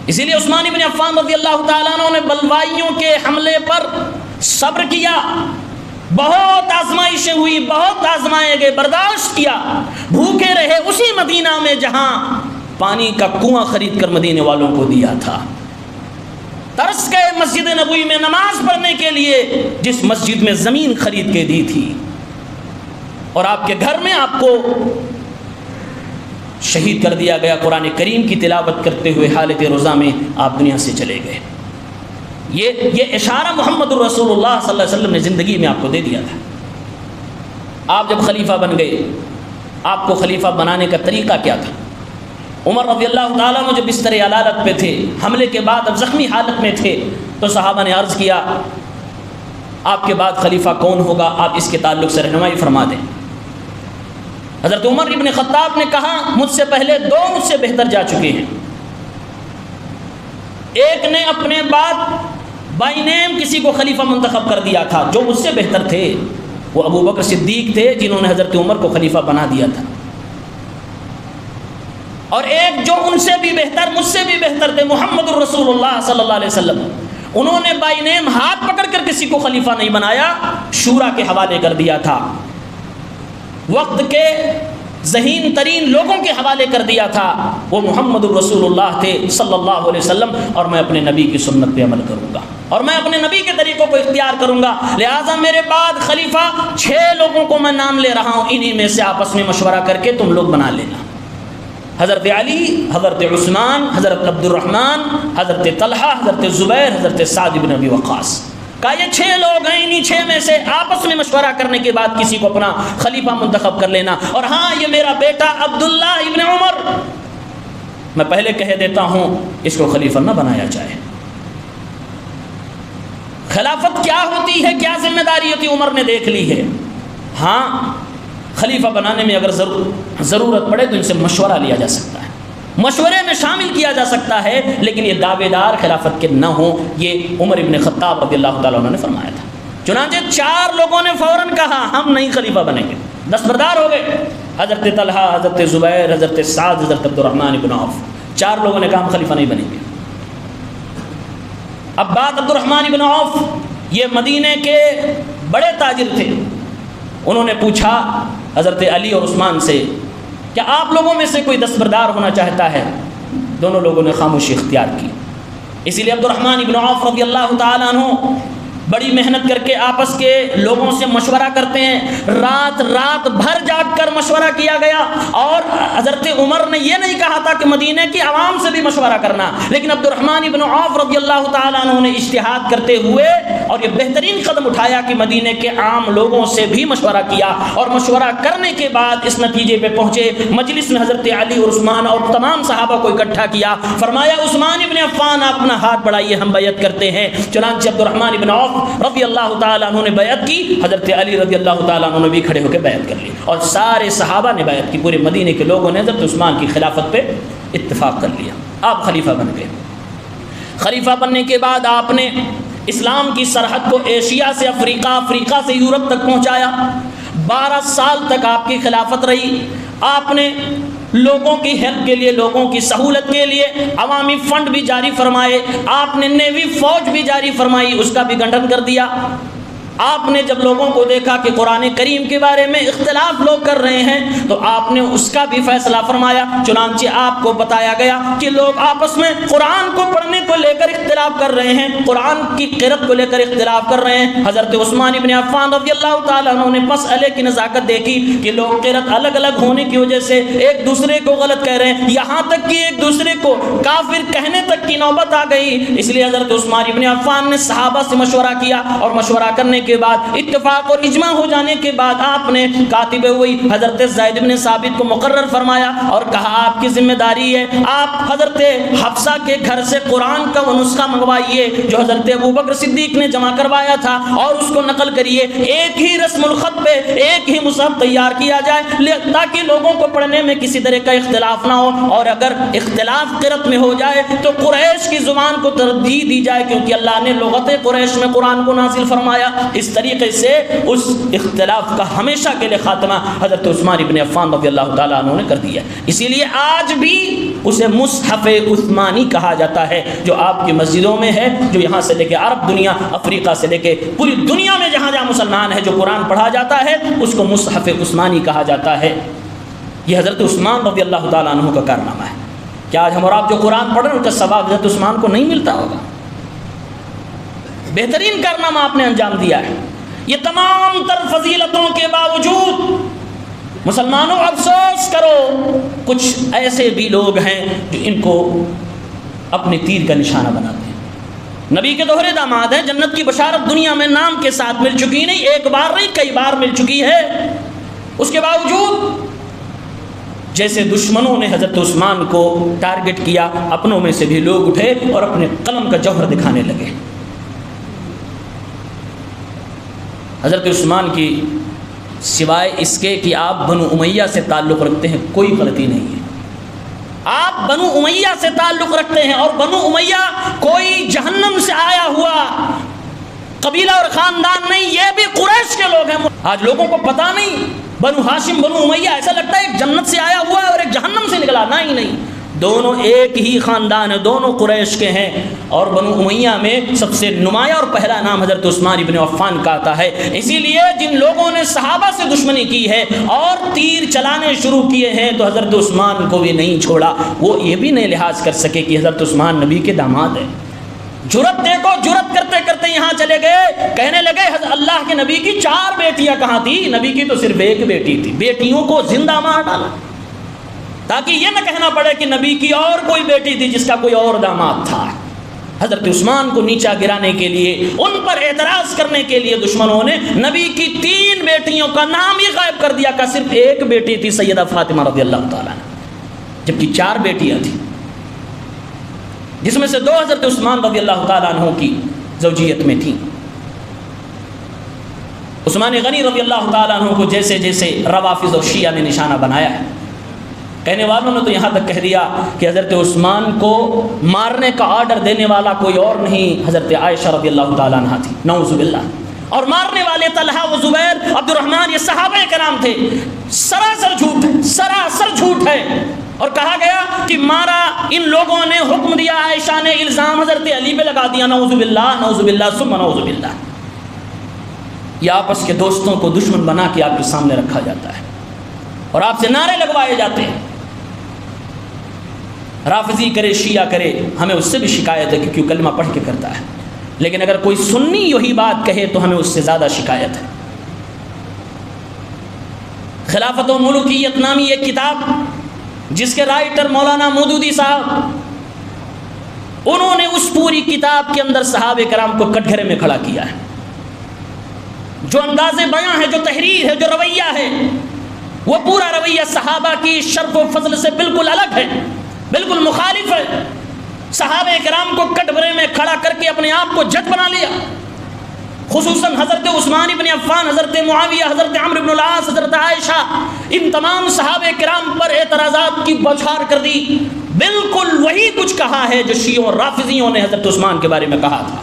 اسی لیے عثمان ابن عفان رضی اللہ تعالیٰ عنہ نے بلوائیوں کے حملے پر صبر کیا. بہت آزمائشیں ہوئی, بہت آزمائے گئے, برداشت کیا, بھوکے رہے اسی مدینہ میں جہاں پانی کا کنواں خرید کر مدینے والوں کو دیا تھا. ترس گئے مسجد نبوی میں نماز پڑھنے کے لیے جس مسجد میں زمین خرید کے دی تھی, اور آپ کے گھر میں آپ کو شہید کر دیا گیا. قرآن کریم کی تلاوت کرتے ہوئے حالت روزہ میں آپ دنیا سے چلے گئے. یہ اشارہ محمد الرسول اللہ صلی اللہ علیہ وسلم نے زندگی میں آپ کو دے دیا تھا. آپ جب خلیفہ بن گئے, آپ کو خلیفہ بنانے کا طریقہ کیا تھا؟ عمر رضی اللہ تعالیٰ عنہ جب بستر علالت پہ تھے, حملے کے بعد اب زخمی حالت میں تھے, تو صحابہ نے عرض کیا آپ کے بعد خلیفہ کون ہوگا, آپ اس کے تعلق سے رہنمائی فرما دیں. حضرت عمر ابن خطاب نے کہا مجھ سے پہلے دو مجھ سے بہتر جا چکے ہیں. ایک نے اپنے بعد بائی نیم کسی کو خلیفہ منتخب کر دیا تھا جو مجھ سے بہتر تھے, وہ ابو بکر صدیق تھے جنہوں نے حضرت عمر کو خلیفہ بنا دیا تھا. اور ایک جو ان سے بھی بہتر, مجھ سے بھی بہتر تھے, محمد الرسول اللہ صلی اللہ علیہ وسلم, انہوں نے بائی نیم ہاتھ پکڑ کر کسی کو خلیفہ نہیں بنایا، شورا کے حوالے کر دیا تھا، وقت کے ذہین ترین لوگوں کے حوالے کر دیا تھا۔ وہ محمد الرسول اللہ تھے صلی اللہ علیہ وسلم، اور میں اپنے نبی کی سنت پہ عمل کروں گا اور میں اپنے نبی کے طریقوں کو اختیار کروں گا، لہٰذا میرے بعد خلیفہ 6 لوگوں کو میں نام لے رہا ہوں، انہی میں سے آپس میں مشورہ کر کے تم لوگ بنا لینا۔ حضرت علی، حضرت عثمان، حضرت عبد الرحمن، حضرت طلحہ، حضرت زبیر، حضرت سعد بن ابی وقاص، کہا یہ 6 لوگ ہیں، انہی 6 میں سے آپس میں مشورہ کرنے کے بعد کسی کو اپنا خلیفہ منتخب کر لینا۔ اور ہاں، یہ میرا بیٹا عبداللہ ابن عمر، میں پہلے کہہ دیتا ہوں اس کو خلیفہ نہ بنایا جائے۔ خلافت کیا ہوتی ہے، کیا ذمہ داری ہوتی ہے، عمر نے دیکھ لی ہے۔ ہاں، خلیفہ بنانے میں اگر ضرورت پڑے تو ان سے مشورہ لیا جا سکتا ہے، مشورے میں شامل کیا جا سکتا ہے، لیکن یہ دعوے دار خلافت کے نہ ہوں، یہ عمر ابن خطاب رضی اللہ تعالیٰ عنہ نے فرمایا تھا۔ چنانچہ 4 لوگوں نے فوراً کہا ہم نہیں خلیفہ بنیں گے، دستبردار ہو گئے، حضرت طلحہ، حضرت زبیر، حضرت سعد، حضرت عبد الرحمن بن عوف، 4 لوگوں نے کہا ہم خلیفہ نہیں بنیں گے۔ اب بات عبد الرحمن بن عوف، یہ مدینے کے بڑے تاجر تھے، انہوں نے پوچھا حضرت علی اور عثمان سے کیا آپ لوگوں میں سے کوئی دستبردار ہونا چاہتا ہے؟ دونوں لوگوں نے خاموشی اختیار کی۔ اسی لیے عبد الرحمن بن عوف رضی اللہ تعالیٰ عنہ بڑی محنت کر کے آپس کے لوگوں سے مشورہ کرتے ہیں، رات بھر جاگ کر مشورہ کیا گیا، اور حضرت عمر نے یہ نہیں کہا تھا کہ مدینے کی عوام سے بھی مشورہ کرنا، لیکن عبد الرحمن بن عوف رضی اللہ تعالیٰ عنہ نے اجتہاد کرتے ہوئے اور یہ بہترین قدم اٹھایا کہ مدینے کے عام لوگوں سے بھی مشورہ کیا، اور مشورہ کرنے کے بعد اس نتیجے پہ پہنچے، مجلس میں حضرت علی اور عثمان اور تمام صحابہ کو اکٹھا کیا، فرمایا عثمان ابن عفان آپ اپنا ہاتھ بڑھائیے، ہم بیعت کرتے ہیں۔ چنانچہ عبد الرحمن بن عوف رضی اللہ تعالیٰ عنہ نے بیعت کی، حضرت علی رضی اللہ تعالیٰ عنہ نے بھی کھڑے ہو کے بیعت کر لی، اور سارے صحابہ نے بیعت کی، پورے مدینے کے لوگوں نے حضرت عثمان کی خلافت پہ اتفاق کر لیا، آپ خلیفہ بن گئے۔ خلیفہ بننے کے بعد آپ نے اسلام کی سرحد کو ایشیا سے افریقہ، افریقہ سے یورپ تک پہنچایا، 12 سال تک آپ کی خلافت رہی۔ آپ نے لوگوں کی ہیلپ کے لیے، لوگوں کی سہولت کے لیے عوامی فنڈ بھی جاری فرمائے، آپ نے نیوی فوج بھی جاری فرمائی، اس کا بھی گٹھن کر دیا۔ آپ نے جب لوگوں کو دیکھا کہ قرآن کریم کے بارے میں اختلاف لوگ کر رہے ہیں تو آپ نے اس کا بھی فیصلہ فرمایا، چنانچہ آپ کو بتایا گیا کہ لوگ آپس میں قرآن کو پڑھنے کو لے کر اختلاف کر رہے ہیں، قرآن کی قرأت کو لے کر اختلاف کر رہے ہیں۔ حضرت عثمان ابن عفان رضی اللہ تعالیٰ عنہ نے مسئلے کی نزاکت دیکھی کہ لوگ قرأت الگ الگ ہونے کی وجہ سے ایک دوسرے کو غلط کہہ رہے ہیں، یہاں تک کہ ایک دوسرے کو کافر کہنے تک کی نوبت آ گئی۔ اس لیے حضرت عثمان ابن عفان نے صحابہ سے مشورہ کیا، اور مشورہ کرنے کے بعد اتفاق اور اجماع ہو جانے کے بعد آپ نے کاتب ہوئی حضرت زید بن ثابت کو مقرر فرمایا اور کہا آپ کی ذمہ داری ہے، آپ حضرت حفصہ کے گھر سے قرآن کا وہ نسخہ منگوائیے جو حضرت ابوبکر صدیق نے جمع کروایا تھا، اور اس کو نقل کریے، ایک ہی رسم الخط پہ ایک ہی مصحف تیار کیا جائے تاکہ لوگوں کو پڑھنے میں کسی طرح کا اختلاف نہ ہو، اور اگر اختلاف قرأت میں ہو جائے تو قریش کی زبان کو ترجیح دی جائے، کیونکہ اللہ نے لغت قریش میں قرآن کو نازل فرمایا۔ اس طریقے سے اس اختلاف کا ہمیشہ کے لیے خاتمہ حضرت عثمان ابن عفان رضی اللہ تعالیٰ عنہ نے کر دیا۔ اسی لیے آج بھی اسے مصحف عثمانی کہا جاتا ہے، جو آپ کی مسجدوں میں ہے، جو یہاں سے لے کے عرب دنیا، افریقہ سے لے کے پوری دنیا میں جہاں جہاں مسلمان ہیں جو قرآن پڑھا جاتا ہے اس کو مصحف عثمانی کہا جاتا ہے۔ یہ حضرت عثمان رضی اللہ تعالیٰ عنہ کا کارنامہ ہے۔ کیا آج ہم اور آپ جو قرآن پڑھ رہے ہیں ان کا ثواب حضرت عثمان کو نہیں ملتا ہوگا؟ بہترین کارنامہ آپ نے انجام دیا ہے۔ یہ تمام تر فضیلتوں کے باوجود مسلمانوں افسوس کرو، کچھ ایسے بھی لوگ ہیں جو ان کو اپنے تیر کا نشانہ بناتے ہیں۔ نبی کے دوہرے داماد ہیں، جنت کی بشارت دنیا میں نام کے ساتھ مل چکی، نہیں ایک بار نہیں کئی بار مل چکی ہے، اس کے باوجود جیسے دشمنوں نے حضرت عثمان کو ٹارگٹ کیا، اپنوں میں سے بھی لوگ اٹھے اور اپنے قلم کا جوہر دکھانے لگے۔ حضرت عثمان کی سوائے اس کے کہ آپ بنو امیہ سے تعلق رکھتے ہیں کوئی غلطی نہیں ہے۔ آپ بنو امیہ سے تعلق رکھتے ہیں، اور بنو امیہ کوئی جہنم سے آیا ہوا قبیلہ اور خاندان نہیں، یہ بھی قریش کے لوگ ہیں۔ آج لوگوں کو پتہ نہیں، بنو ہاشم بنو امیہ ایسا لگتا ہے ایک جنت سے آیا ہوا ہے اور ایک جہنم سے نکلا، نہیں، دونوں ایک ہی خاندان ہے، دونوں قریش کے ہیں، اور بنو امیہ میں سب سے نمایاں اور پہلا نام حضرت عثمان ابن عفان کا آتا ہے۔ اسی لیے جن لوگوں نے صحابہ سے دشمنی کی ہے اور تیر چلانے شروع کیے ہیں تو حضرت عثمان کو بھی نہیں چھوڑا، وہ یہ بھی نہیں لحاظ کر سکے کہ حضرت عثمان نبی کے داماد ہیں۔ جرت دیکھو، جرت کرتے کرتے یہاں چلے گئے، کہنے لگے اللہ کے نبی کی 4 بیٹیاں کہاں تھی؟ نبی کی تو صرف 1 بیٹی تھی، بیٹیوں کو زندہ مار ڈالا تاکہ یہ نہ کہنا پڑے کہ نبی کی اور کوئی بیٹی تھی جس کا کوئی اور داماد تھا۔ حضرت عثمان کو نیچا گرانے کے لیے، ان پر اعتراض کرنے کے لیے دشمنوں نے نبی کی 3 بیٹیوں کا نام ہی غائب کر دیا کہ صرف 1 بیٹی تھی سیدہ فاطمہ رضی اللہ تعالیٰ عنہ، جبکہ 4 بیٹیاں تھیں، جس میں سے 2 حضرت عثمان رضی اللہ تعالیٰ عنہ کی زوجیت میں تھیں۔ عثمان غنی رضی اللہ تعالیٰ عنہ کو جیسے جیسے روافض اور شیعہ نے نشانہ بنایا ہے، کہنے والوں نے تو یہاں تک کہہ دیا کہ حضرت عثمان کو مارنے کا آرڈر دینے والا کوئی اور نہیں، حضرت عائشہ رضی اللہ تعالیٰ عنہ تھی، نعوذ باللہ، اور مارنے والے طلحہ و زبیر، عبد الرحمن، یہ صحابہ کرام تھے۔ سراسر جھوٹ ہے، سراسر جھوٹ ہے۔ اور کہا گیا کہ مارا، ان لوگوں نے حکم دیا، عائشہ نے الزام حضرت علی پہ لگا دیا، نعوذ باللہ، نعوذ باللہ ثم نعوذ باللہ۔ یہ آپس کے دوستوں کو دشمن بنا کے آپ کے سامنے رکھا جاتا ہے اور آپ سے نعرے لگوائے جاتے ہیں۔ رافضی کرے، شیعہ کرے، ہمیں اس سے بھی شکایت ہے کہ کیوں کلمہ پڑھ کے کرتا ہے، لیکن اگر کوئی سنی یہی بات کہے تو ہمیں اس سے زیادہ شکایت ہے۔ خلافت و ملوکیت نامی ایک کتاب جس کے رائٹر مولانا مودودی صاحب، انہوں نے اس پوری کتاب کے اندر صحابہ کرام کو کٹگھرے میں کھڑا کیا ہے۔ جو انداز بیاں ہے، جو تحریر ہے، جو رویہ ہے، وہ پورا رویہ صحابہ کی شرف و فضل سے بالکل الگ ہے، بالکل مخالف ہے۔ صحابہ کرام کو کٹگھرے میں کھڑا کر کے اپنے آپ کو جج بنا لیا، خصوصاً حضرت عثمان ابن عفان، حضرت معاویہ، حضرت عمرو بن العاص، حضرت عائشہ، ان تمام صحابہ کرام پر اعتراضات کی بوچھار کر دی۔ بالکل وہی کچھ کہا ہے جو شیعوں اور رافضیوں نے حضرت عثمان کے بارے میں کہا تھا۔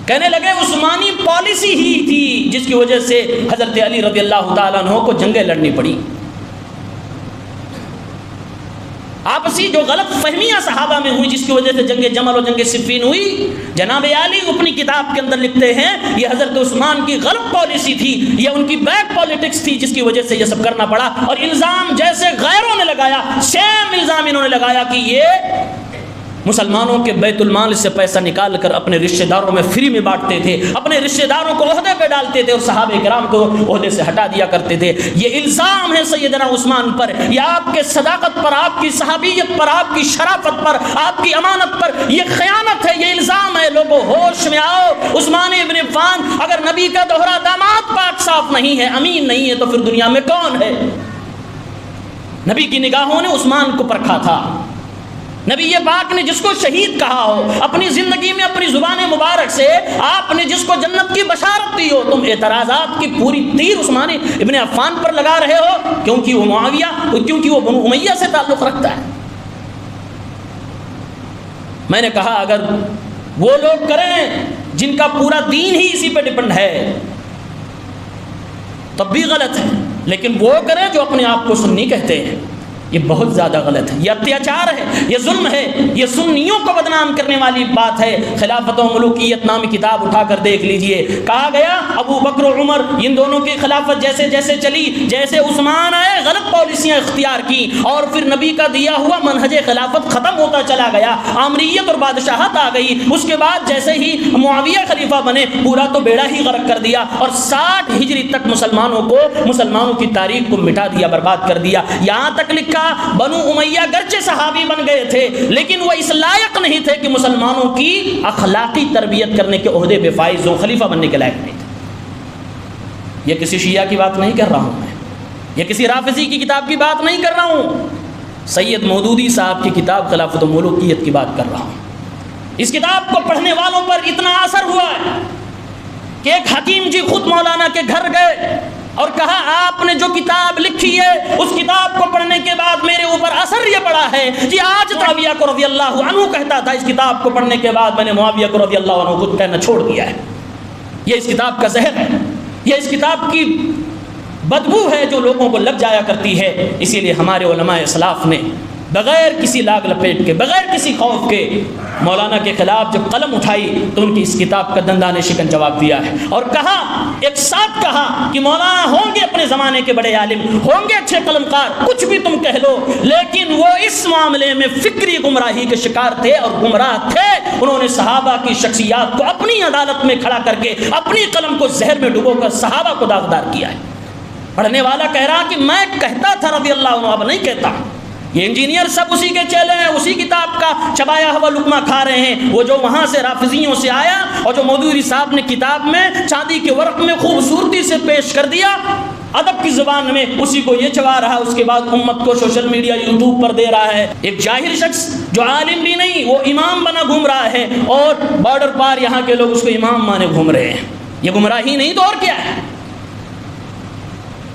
کہنے لگے عثمانی پالیسی ہی تھی جس کی وجہ سے حضرت علی رضی اللہ تعالیٰ عنہ کو جنگیں لڑنی پڑی۔ آپسی جو غلط فہمیاں صحابہ میں ہوئی جس کی وجہ سے جنگ جمل اور جنگ صفین ہوئی، جناب علی اپنی کتاب کے اندر لکھتے ہیں یہ حضرت عثمان کی غلط پالیسی تھی، یہ ان کی بیک پالیٹکس تھی جس کی وجہ سے یہ سب کرنا پڑا۔ اور الزام جیسے غیروں نے لگایا، سیم الزام انہوں نے لگایا کہ یہ مسلمانوں کے بیت المال سے پیسہ نکال کر اپنے رشتہ داروں میں فری میں بانٹتے تھے، اپنے رشتہ داروں کو عہدے پہ ڈالتے تھے اور صحابہ کرام کو عہدے سے ہٹا دیا کرتے تھے۔ یہ الزام ہے سیدنا عثمان پر، یہ آپ کے صداقت پر، آپ کی صحابیت پر، آپ کی شرافت پر، آپ کی امانت پر یہ خیانت ہے، یہ الزام ہے۔ لوگوں ہوش میں آؤ، عثمان ابن عفان اگر نبی کا دوہرا داماد پاک صاف نہیں ہے، امین نہیں ہے، تو پھر دنیا میں کون ہے؟ نبی کی نگاہوں نے عثمان کو پرکھا تھا، نبی یہ پاک نے جس کو شہید کہا ہو، اپنی زندگی میں اپنی زبان مبارک سے آپ نے جس کو جنت کی بشارت دی ہو، تم اعتراضات کی پوری تیر عثمان ابن عفان پر لگا رہے ہو کیونکہ وہ معاویہ، کیونکہ وہ بنو امیہ سے تعلق رکھتا ہے۔ میں نے کہا اگر وہ لوگ کریں جن کا پورا دین ہی اسی پہ ڈپنڈ ہے تب بھی غلط ہے، لیکن وہ کریں جو اپنے آپ کو سنی کہتے ہیں، یہ بہت زیادہ غلط ہے، یہ اتیاچار ہے، یہ ظلم ہے، یہ سنیوں کو بدنام کرنے والی بات ہے۔ خلافت و ملوکیت نامی کتاب اٹھا کر دیکھ لیجئے، کہا گیا ابو بکر و عمر ان دونوں کی خلافت جیسے جیسے چلی، جیسے عثمان آئے غلط پالیسیاں اختیار کی اور پھر نبی کا دیا ہوا منہج خلافت ختم ہوتا چلا گیا، آمریت اور بادشاہت آ گئی۔ اس کے بعد جیسے ہی معاویہ خلیفہ بنے پورا تو بیڑا ہی غرق کر دیا اور 60 ہجری تک مسلمانوں کی تاریخ کو مٹا دیا، برباد کر دیا۔ یہاں تک لکھا بنو امیہ گرچہ صحابی بن گئے تھے لیکن وہ اس لائق نہیں تھے کہ مسلمانوں کی اخلاقی تربیت کرنے کے عہدے پہ فائز ہو، خلیفہ بننے کے لائق نہیں تھے۔ یہ کسی شیعہ کی بات نہیں کر رہا ہوں میں، یہ کسی رافضی کی کتاب کی بات نہیں کر رہا ہوں، سید مودودی صاحب کی کتاب خلافت و ملوکیت کی بات کر رہا ہوں۔ اس کتاب کو پڑھنے والوں پر اتنا اثر ہوا ہے کہ ایک حکیم جی خود مولانا کے گھر گئے اور کہا آپ نے جو کتاب لکھی ہے اس کتاب کو پڑھنے کے بعد میرے اوپر اثر یہ پڑا ہے کہ آج معاویہ کو رضی اللہ عنہ کہتا تھا، اس کتاب کو پڑھنے کے بعد میں نے معاویہ کو رضی اللہ عنہ کو کہنا چھوڑ دیا ہے۔ یہ اس کتاب کا زہر ہے، یہ اس کتاب کی بدبو ہے جو لوگوں کو لگ جایا کرتی ہے۔ اسی لیے ہمارے علماء اسلاف نے بغیر کسی لاگ لپیٹ کے، بغیر کسی خوف کے مولانا کے خلاف جب قلم اٹھائی تو ان کی اس کتاب کا دندانِ شکن جواب دیا ہے، اور کہا، ایک ساتھ کہا کہ مولانا ہوں گے اپنے زمانے کے بڑے عالم، ہوں گے اچھے قلمکار، کچھ بھی تم کہہ لو، لیکن وہ اس معاملے میں فکری گمراہی کے شکار تھے اور گمراہ تھے۔ انہوں نے صحابہ کی شخصیات کو اپنی عدالت میں کھڑا کر کے اپنی قلم کو زہر میں ڈبو کر صحابہ کو داغدار کیا ہے۔ پڑھنے والا کہہ رہا کہ میں کہتا تھا رضی اللہ عنہ، اب نہیں کہتا۔ یہ انجینئر سب اسی کے چیلے ہیں، اسی کتاب کا چبایا ہوا لقمہ کھا رہے ہیں۔ وہ جو وہاں سے رافضیوں سے آیا اور جو مودودی صاحب نے کتاب میں چاندی کے ورق میں خوبصورتی سے پیش کر دیا ادب کی زبان میں، اسی کو یہ چبا رہا، اس کے بعد امت کو سوشل میڈیا یوٹیوب پر دے رہا ہے۔ ایک جاہل شخص جو عالم بھی نہیں، وہ امام بنا گھوم رہا ہے، اور بارڈر پار یہاں کے لوگ اس کو امام مانے گھوم رہے ہیں۔ یہ گمراہی نہیں تو اور کیا ہے؟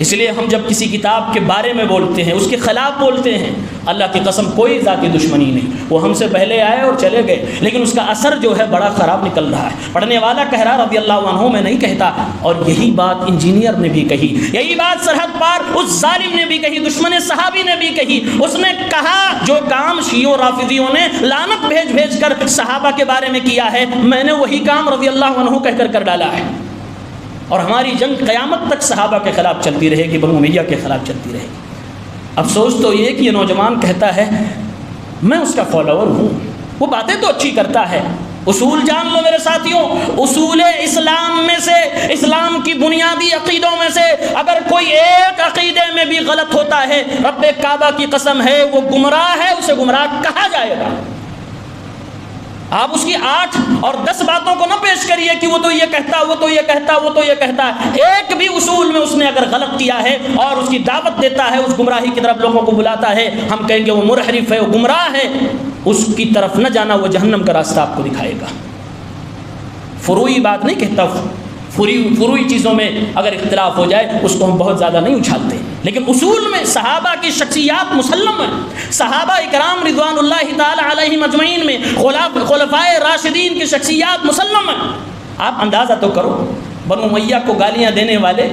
اس لیے ہم جب کسی کتاب کے بارے میں بولتے ہیں، اس کے خلاف بولتے ہیں، اللہ کی قسم کوئی ذاتی دشمنی نہیں، وہ ہم سے پہلے آئے اور چلے گئے، لیکن اس کا اثر جو ہے بڑا خراب نکل رہا ہے۔ پڑھنے والا کہہ رہا رضی اللہ عنہ میں نہیں کہتا، اور یہی بات انجینئر نے بھی کہی، یہی بات سرحد پار اس ظالم نے بھی کہی، دشمن صحابی نے بھی کہی۔ اس نے کہا جو کام شیعوں رافضیوں نے لعنت بھیج بھیج کر صحابہ کے بارے میں کیا ہے، میں نے وہی کام رضی اللہ عنہ کہہ کر ڈالا ہے، اور ہماری جنگ قیامت تک صحابہ کے خلاف چلتی رہے گی، بنو امیہ کے خلاف چلتی رہے گی۔ افسوس تو یہ کہ یہ نوجوان کہتا ہے میں اس کا فالوور ہوں، وہ باتیں تو اچھی کرتا ہے، اصول جان لو میرے ساتھیوں، اصول اسلام میں سے، اسلام کی بنیادی عقیدوں میں سے اگر کوئی ایک عقیدے میں بھی غلط ہوتا ہے، رب کعبہ کی قسم ہے وہ گمراہ ہے، اسے گمراہ کہا جائے گا۔ آپ اس کی 8 اور 10 باتوں کو نہ پیش کریے کہ وہ تو یہ کہتا، وہ تو یہ کہتا، وہ تو یہ کہتا ہے، ایک بھی اصول میں اس نے اگر غلط کیا ہے اور اس کی دعوت دیتا ہے، اس گمراہی کی طرف لوگوں کو بلاتا ہے، ہم کہیں گے وہ منحرف ہے، وہ گمراہ ہے، اس کی طرف نہ جانا، وہ جہنم کا راستہ آپ کو دکھائے گا۔ فروعی بات نہیں کہتا، فروعی چیزوں میں اگر اختلاف ہو جائے اس کو ہم بہت زیادہ نہیں اچھالتے، لیکن اصول میں صحابہ کی شخصیات مسلم ہیں، صحابہ اکرام رضوان اللہ تعالی علیہم اجمعین میں خلفائے راشدین کی شخصیات مسلم ہیں۔ آپ اندازہ تو کرو، بنو امیہ کو گالیاں دینے والے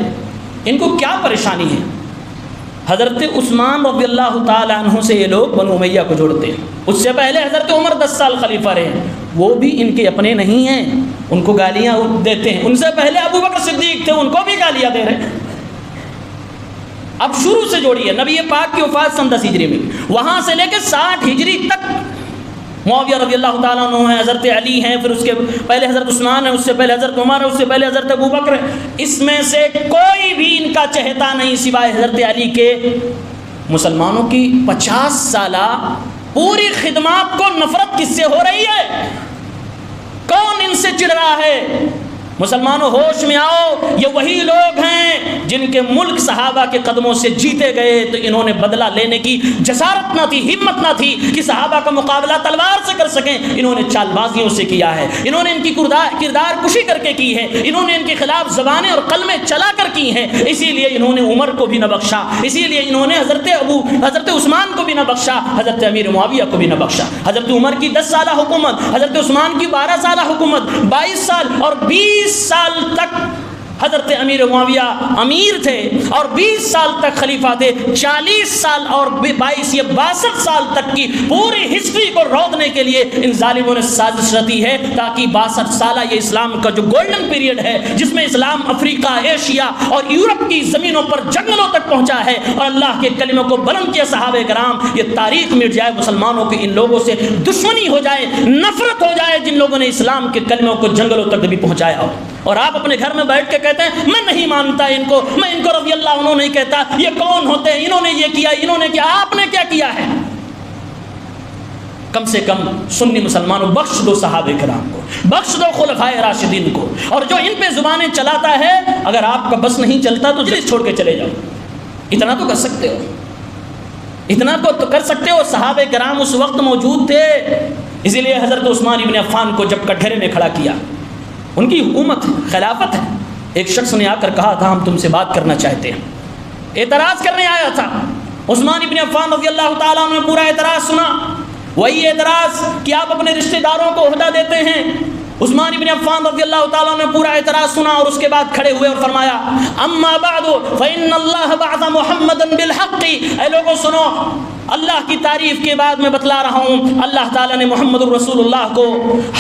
ان کو کیا پریشانی ہے؟ حضرت عثمان رضی اللہ تعالی عنہ سے یہ لوگ بنو امیہ کو جوڑتے ہیں، اس سے پہلے حضرت عمر 10 سال خلیفہ رہے، وہ بھی ان کے اپنے نہیں ہیں، ان کو گالیاں دیتے ہیں، ان سے پہلے ابو بکر صدیق تھے، ان کو بھی گالیاں دے رہے ہیں۔ اب شروع سے جوڑیے، نبی پاک کی وفات سن 10 ہجری میں، وہاں سے لے کے 60 ہجری تک معاویہ رضی اللہ تعالیٰ عنہ ہیں، حضرت علی ہیں، پھر اس کے پہلے حضرت عثمان ہے، اس سے پہلے حضرت عمر ہے، اس سے پہلے حضرت ابو بکر ہے، اس میں سے کوئی بھی ان کا چہتا نہیں سوائے حضرت علی کے۔ مسلمانوں کی 50 سالہ پوری خدمات کو نفرت کس سے ہو رہی ہے؟ کون ان سے چڑھ رہا ہے؟ مسلمانوں ہوش میں آؤ، یہ وہی لوگ ہیں جن کے ملک صحابہ کے قدموں سے جیتے گئے، تو انہوں نے بدلہ لینے کی جسارت نہ تھی، ہمت نہ تھی کہ صحابہ کا مقابلہ تلوار سے کر سکیں، انہوں نے چال بازیوں سے کیا ہے، انہوں نے ان کی کردار کشی کر کے کی ہے، انہوں نے ان کے خلاف زبانیں اور قلمیں چلا کر کی ہیں، اسی لیے انہوں نے عمر کو بھی نہ بخشا، اسی لیے انہوں نے حضرت عثمان کو بھی نہ بخشا، حضرت امیر معاویہ کو بھی نہ بخشا۔ حضرت عمر کی 10 سالہ حکومت، حضرت عثمان کی 12 سالہ حکومت، 22 سال اور 20 سال تک حضرت امیر معاویہ امیر تھے اور 20 سال تک خلیفہ تھے، 40 سال اور 22 یہ 62 سال تک کی پوری ہسٹری کو رودنے کے لیے ان ظالموں نے سازش رچی ہے، تاکہ 62 سالہ یہ اسلام کا جو گولڈن پیریڈ ہے جس میں اسلام افریقہ، ایشیا اور یورپ کی زمینوں پر جنگلوں تک پہنچا ہے اور اللہ کے کلموں کو بلند کیا صحابہ کرام، یہ تاریخ مٹ جائے، مسلمانوں کی ان لوگوں سے دشمنی ہو جائے، نفرت ہو جائے جن لوگوں نے اسلام کے کلموں کو جنگلوں تک بھی پہنچایا ہو، اور آپ اپنے گھر میں بیٹھ کے کہتے ہیں میں نہیں مانتا ان کو، میں ان کو رضی اللہ عنہ نہیں کہتا، یہ کون ہوتے ہیں، انہوں نے یہ کیا، انہوں نے کیا، آپ نے کیا کیا ہے؟ کم سے کم سنی مسلمانوں بخش دو صحابہ کرام کو، بخش دو خلفائے راشدین کو، اور جو ان پہ زبانیں چلاتا ہے اگر آپ کا بس نہیں چلتا تو جلد چھوڑ کے چلے جاؤ، اتنا تو کر سکتے ہو، اتنا تو کر سکتے ہو۔ صحابہ کرام اس وقت موجود تھے، اسی لیے حضرت عثمان ابن عفان کو جب کٹہرے میں کھڑا کیا، ان کی حکومت خلافت ہے، ایک شخص نے آ کر کہا تھا ہم تم سے بات کرنا چاہتے ہیں، اعتراض کرنے آیا تھا، عثمان ابن عفان رضی اللہ تعالیٰ عنہ نے پورا اعتراض سنا، وہی اعتراض کہ آپ اپنے رشتہ داروں کو عہدہ دیتے ہیں، عثمان ابن عفان رضی اللہ تعالیٰ نے پورا اعتراض سنا اور اس کے بعد کھڑے ہوئے اور فرمایا اما بعد فإن اللہ بعث محمدا بالحق، اے لوگوں سنو، اللہ کی تعریف کے بعد میں بتلا رہا ہوں، اللہ تعالیٰ نے محمد الرسول اللہ کو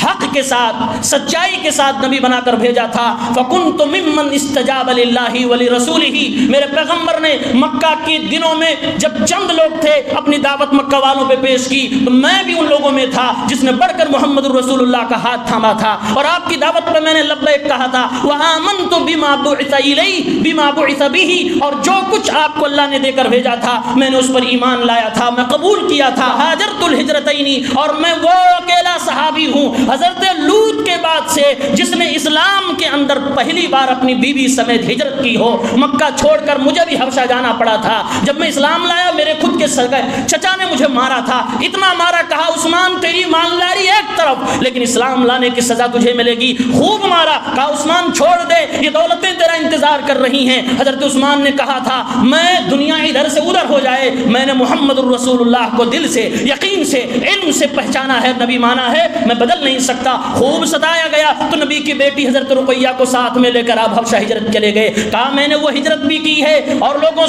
حق کے ساتھ، سچائی کے ساتھ نبی بنا کر بھیجا تھا۔ فَكُنْتُ مِمَّنْ اسْتَجَابَ لِلَّهِ وَلِرَسُولِهِ، میرے پیغمبر نے مکہ کے دنوں میں جب چند لوگ تھے اپنی دعوت مکہ والوں پہ پیش کی تو میں بھی ان لوگوں میں تھا جس نے بڑھ کر محمد الرسول اللہ کا ہاتھ تھاما تھا اور آپ کی دعوت پہ میں نے لبیک کہا تھا۔ وَآمَنْتُ بِمَا بُعِثَ إِلَيْهِ بِمَا بُعِثَ بِهِ، اور جو کچھ آپ کو اللہ نے دے کر بھیجا تھا میں نے اس پر ایمان لایا تھا، میں قبول کیا تھا۔ ہاجرت الہجرتین، اور میں وہ اکیلا صحابی ہوں حضرت لوط کے بعد سے جس نے اسلام کے اندر پہلی بار اپنی بیوی سمیت ہجرت کی ہو۔ مکہ چھوڑ کر مجھے بھی حبشہ جانا پڑا تھا، جب میں اسلام لایا میرے خود کے چچا نے مجھے مارا تھا، اتنا مارا، کہا عثمان تیری مالداری ایک طرف لیکن اسلام لانے کی سزا تجھے ملے گی، خوب مارا، کہا عثمان چھوڑ دے یہ دولتیں تیرا انتظار کر رہی ہیں۔ حضرت عثمان نے کہا تھا میں دنیا ادھر سے ادھر ہو جائے، میں نے محمد الرسول اللہ کو دل سے، یقین سے، علم سے پہچانا ہے، نبی مانا ہے، میں بدل نہیں سکتا۔ خوب ستایا گیا تو نبی کی بیٹی حضرت رقیہ کو ساتھ میں لے کر آپ حبشہ ہجرت چلے گئے، کہا میں نے وہ ہجرت بھی کی ہے، اور لوگوں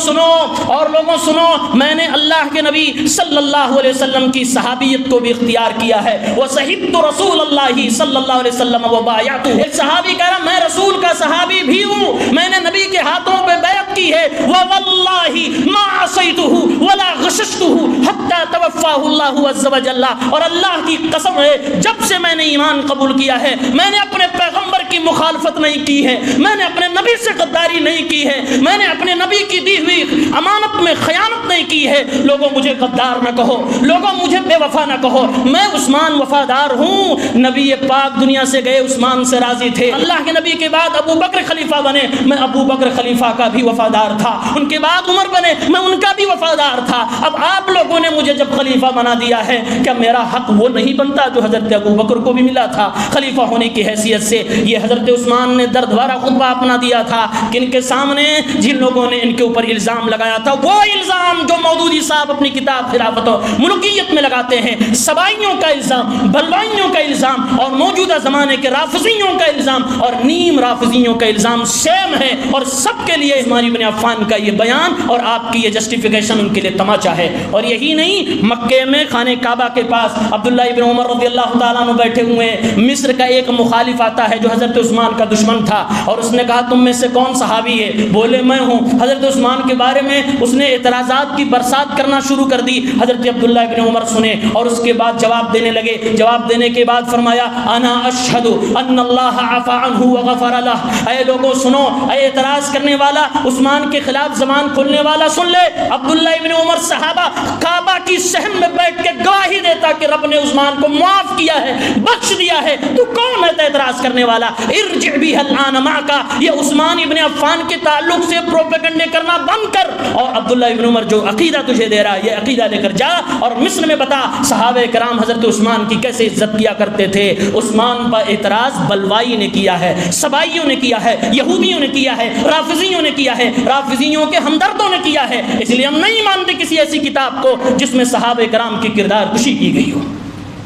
سنو میں نے اللہ کے نبی صلی اللہ علیہ وسلم کی صحابیت کو بھی اختیار کیا ہے۔ وصحبت رسول اللہ صلی اللہ علیہ وسلم وبایعتہ، ایک صحابی کہہ رہا میں رسول کا صحابی بھی ہوں، میں نے نبی کے ہاتھوں پہ بیعت کی ہے۔ وواللہ ما عصیتہ ولا غششتہ حتی توفاہ اللہ عز وجل، اور اللہ کی قسم ہے جب سے میں نے ایمان قبول کیا ہے میں نے اپنے پیغمبر کی مخالفت نہیں کی ہے، میں نے اپنے نبی سے غداری نہیں کی ہے، میں نے اپنے نبی کی دی ہوئی امانت میں خیانت نہیں کی ہے۔ لوگوں مجھے غدار نہ کہو، لوگوں مجھے بے وفا نہ کہو، میں عثمان وفادار ہوں۔ نبی پاک دنیا سے گئے عثمان سے راضی تھے، اللہ کے نبی کے بعد ابو بکر خلیفہ بنے، میں ابو بکر خلیفہ کا بھی وفادار تھا، ان کے بعد عمر بنے، میں ان کا بھی وفادار تھا۔ اب آپ لوگوں نے مجھے جب خلیفہ بنا دیا ہے کیا میرا حق وہ نہیں بنتا جو حضرت ابو بکر کو بھی ملا تھا خلیفہ ہونے کی حیثیت سے؟ یہ حضرت عثمان نے درد بھرا خطبہ اپنا دیا تھا کن کے سامنے؟ جن لوگوں نے ان کے اوپر الزام لگایا تھا، وہ الزام جو مودودی صاحب اپنی کتاب خلافت و ملوکیت میں لگاتے ہیں، سبائیوں کا الزام، بلوائیوں کا الزام، اور موجودہ زمانے کے رافضیوں کا الزام اور نیم رافضیوں کا الزام سیم ہے، اور سب کے لیے عثمان ابن عفان کا یہ بیان اور آپ کی یہ جسٹیفیکیشن ان کے لیے تماچا ہے۔ اور یہی نہیں، مکے میں خانہ کعبہ کے پاس عبداللہ ابن عمر رضی اللہ تعالیٰ عنہ بیٹھے ہوئے ہیں، مصر کا ایک مخالف آتا ہے جو حضرت عثمان کا دشمن تھا، اور اس نے کہا تم میں سے کون صحابی ہے؟ بولے میں ہوں۔ حضرت عثمان کے بارے میں اس نے اعتراضات کی برسات کرنا شروع کر دی۔ حضرت عبداللہ ابن عمر سنے اور اس کے بعد جواب دینے لگے۔ جواب دینے کے بعد فرمایا انا اشہد ان اللہ عفا عنہ وغفر لہ، اے لوگوں سنو، اے اعتراض کرنے والا، عثمان کے خلاف زبان کھولنے والا سن لے، عبداللہ ابن عمر صحابہ کعبہ کی صحن میں بیٹھ کے گواہی دیتا کہ رب نے عثمان کو معاف کیا ہے، بخش دیا ہے، تو کون ہے اعتراض کرنے والا؟ ارجع بها الان معك، یہ عثمان ابن عفان کے تعلق سے پروپیگنڈے کرنا بند کر، اور عبداللہ ابن عمر جو عقیدہ تجھے دے رہا ہے یہ عقیدہ لے کر جا اور مصر میں بتا صحابہ کرام حضرت عثمان کی کیسے عزت کیا کرتے تھے۔ عثمان پر اعتراض بلوائی نے کیا ہے، سبائیوں نے کیا ہے، یہودیوں نے کیا ہے، رافضیوں نے کیا ہے، رافضیوں کے ہمدردوں نے کیا ہے۔ اس لیے ہم نہیں مانتے کسی ایسی کتاب کو جس میں صحابہ کرام کی کردار کشی کی گئی ہو۔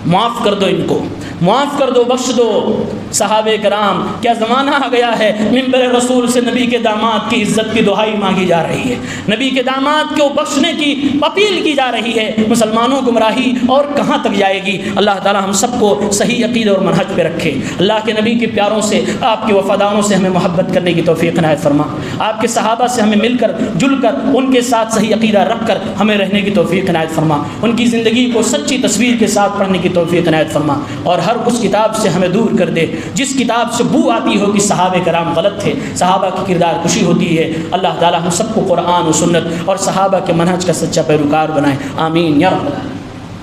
معاف کر دو ان کو، معاف کر دو، بخش دو صحابہ کرام۔ کیا زمانہ آ گیا ہے منبر رسول سے نبی کے داماد کی عزت کی دہائی مانگی جا رہی ہے، نبی کے داماد کو بخشنے کی اپیل کی جا رہی ہے۔ مسلمانوں گمراہی اور کہاں تک جائے گی؟ اللہ تعالی ہم سب کو صحیح عقیدہ اور منہج پہ رکھے۔ اللہ کے نبی کے پیاروں سے، آپ کے وفاداروں سے ہمیں محبت کرنے کی توفیق عنایت فرما، آپ کے صحابہ سے ہمیں مل کر جل کر ان کے ساتھ صحیح عقیدہ رکھ کر ہمیں رہنے کی توفیق عنایت فرما، ان کی زندگی کو سچی تصویر کے ساتھ پڑھنے کی توفیق عنایت فرما، اور ہر اس کتاب سے ہمیں دور کر دے جس کتاب سے بو آتی ہو کہ صحابہ کرام غلط تھے، صحابہ کی کردار کشی ہوتی ہے۔ اللہ تعالی ہم سب کو قرآن و سنت اور صحابہ کے منہج کا سچا پیروکار بنائے، آمین یا رب العالمین۔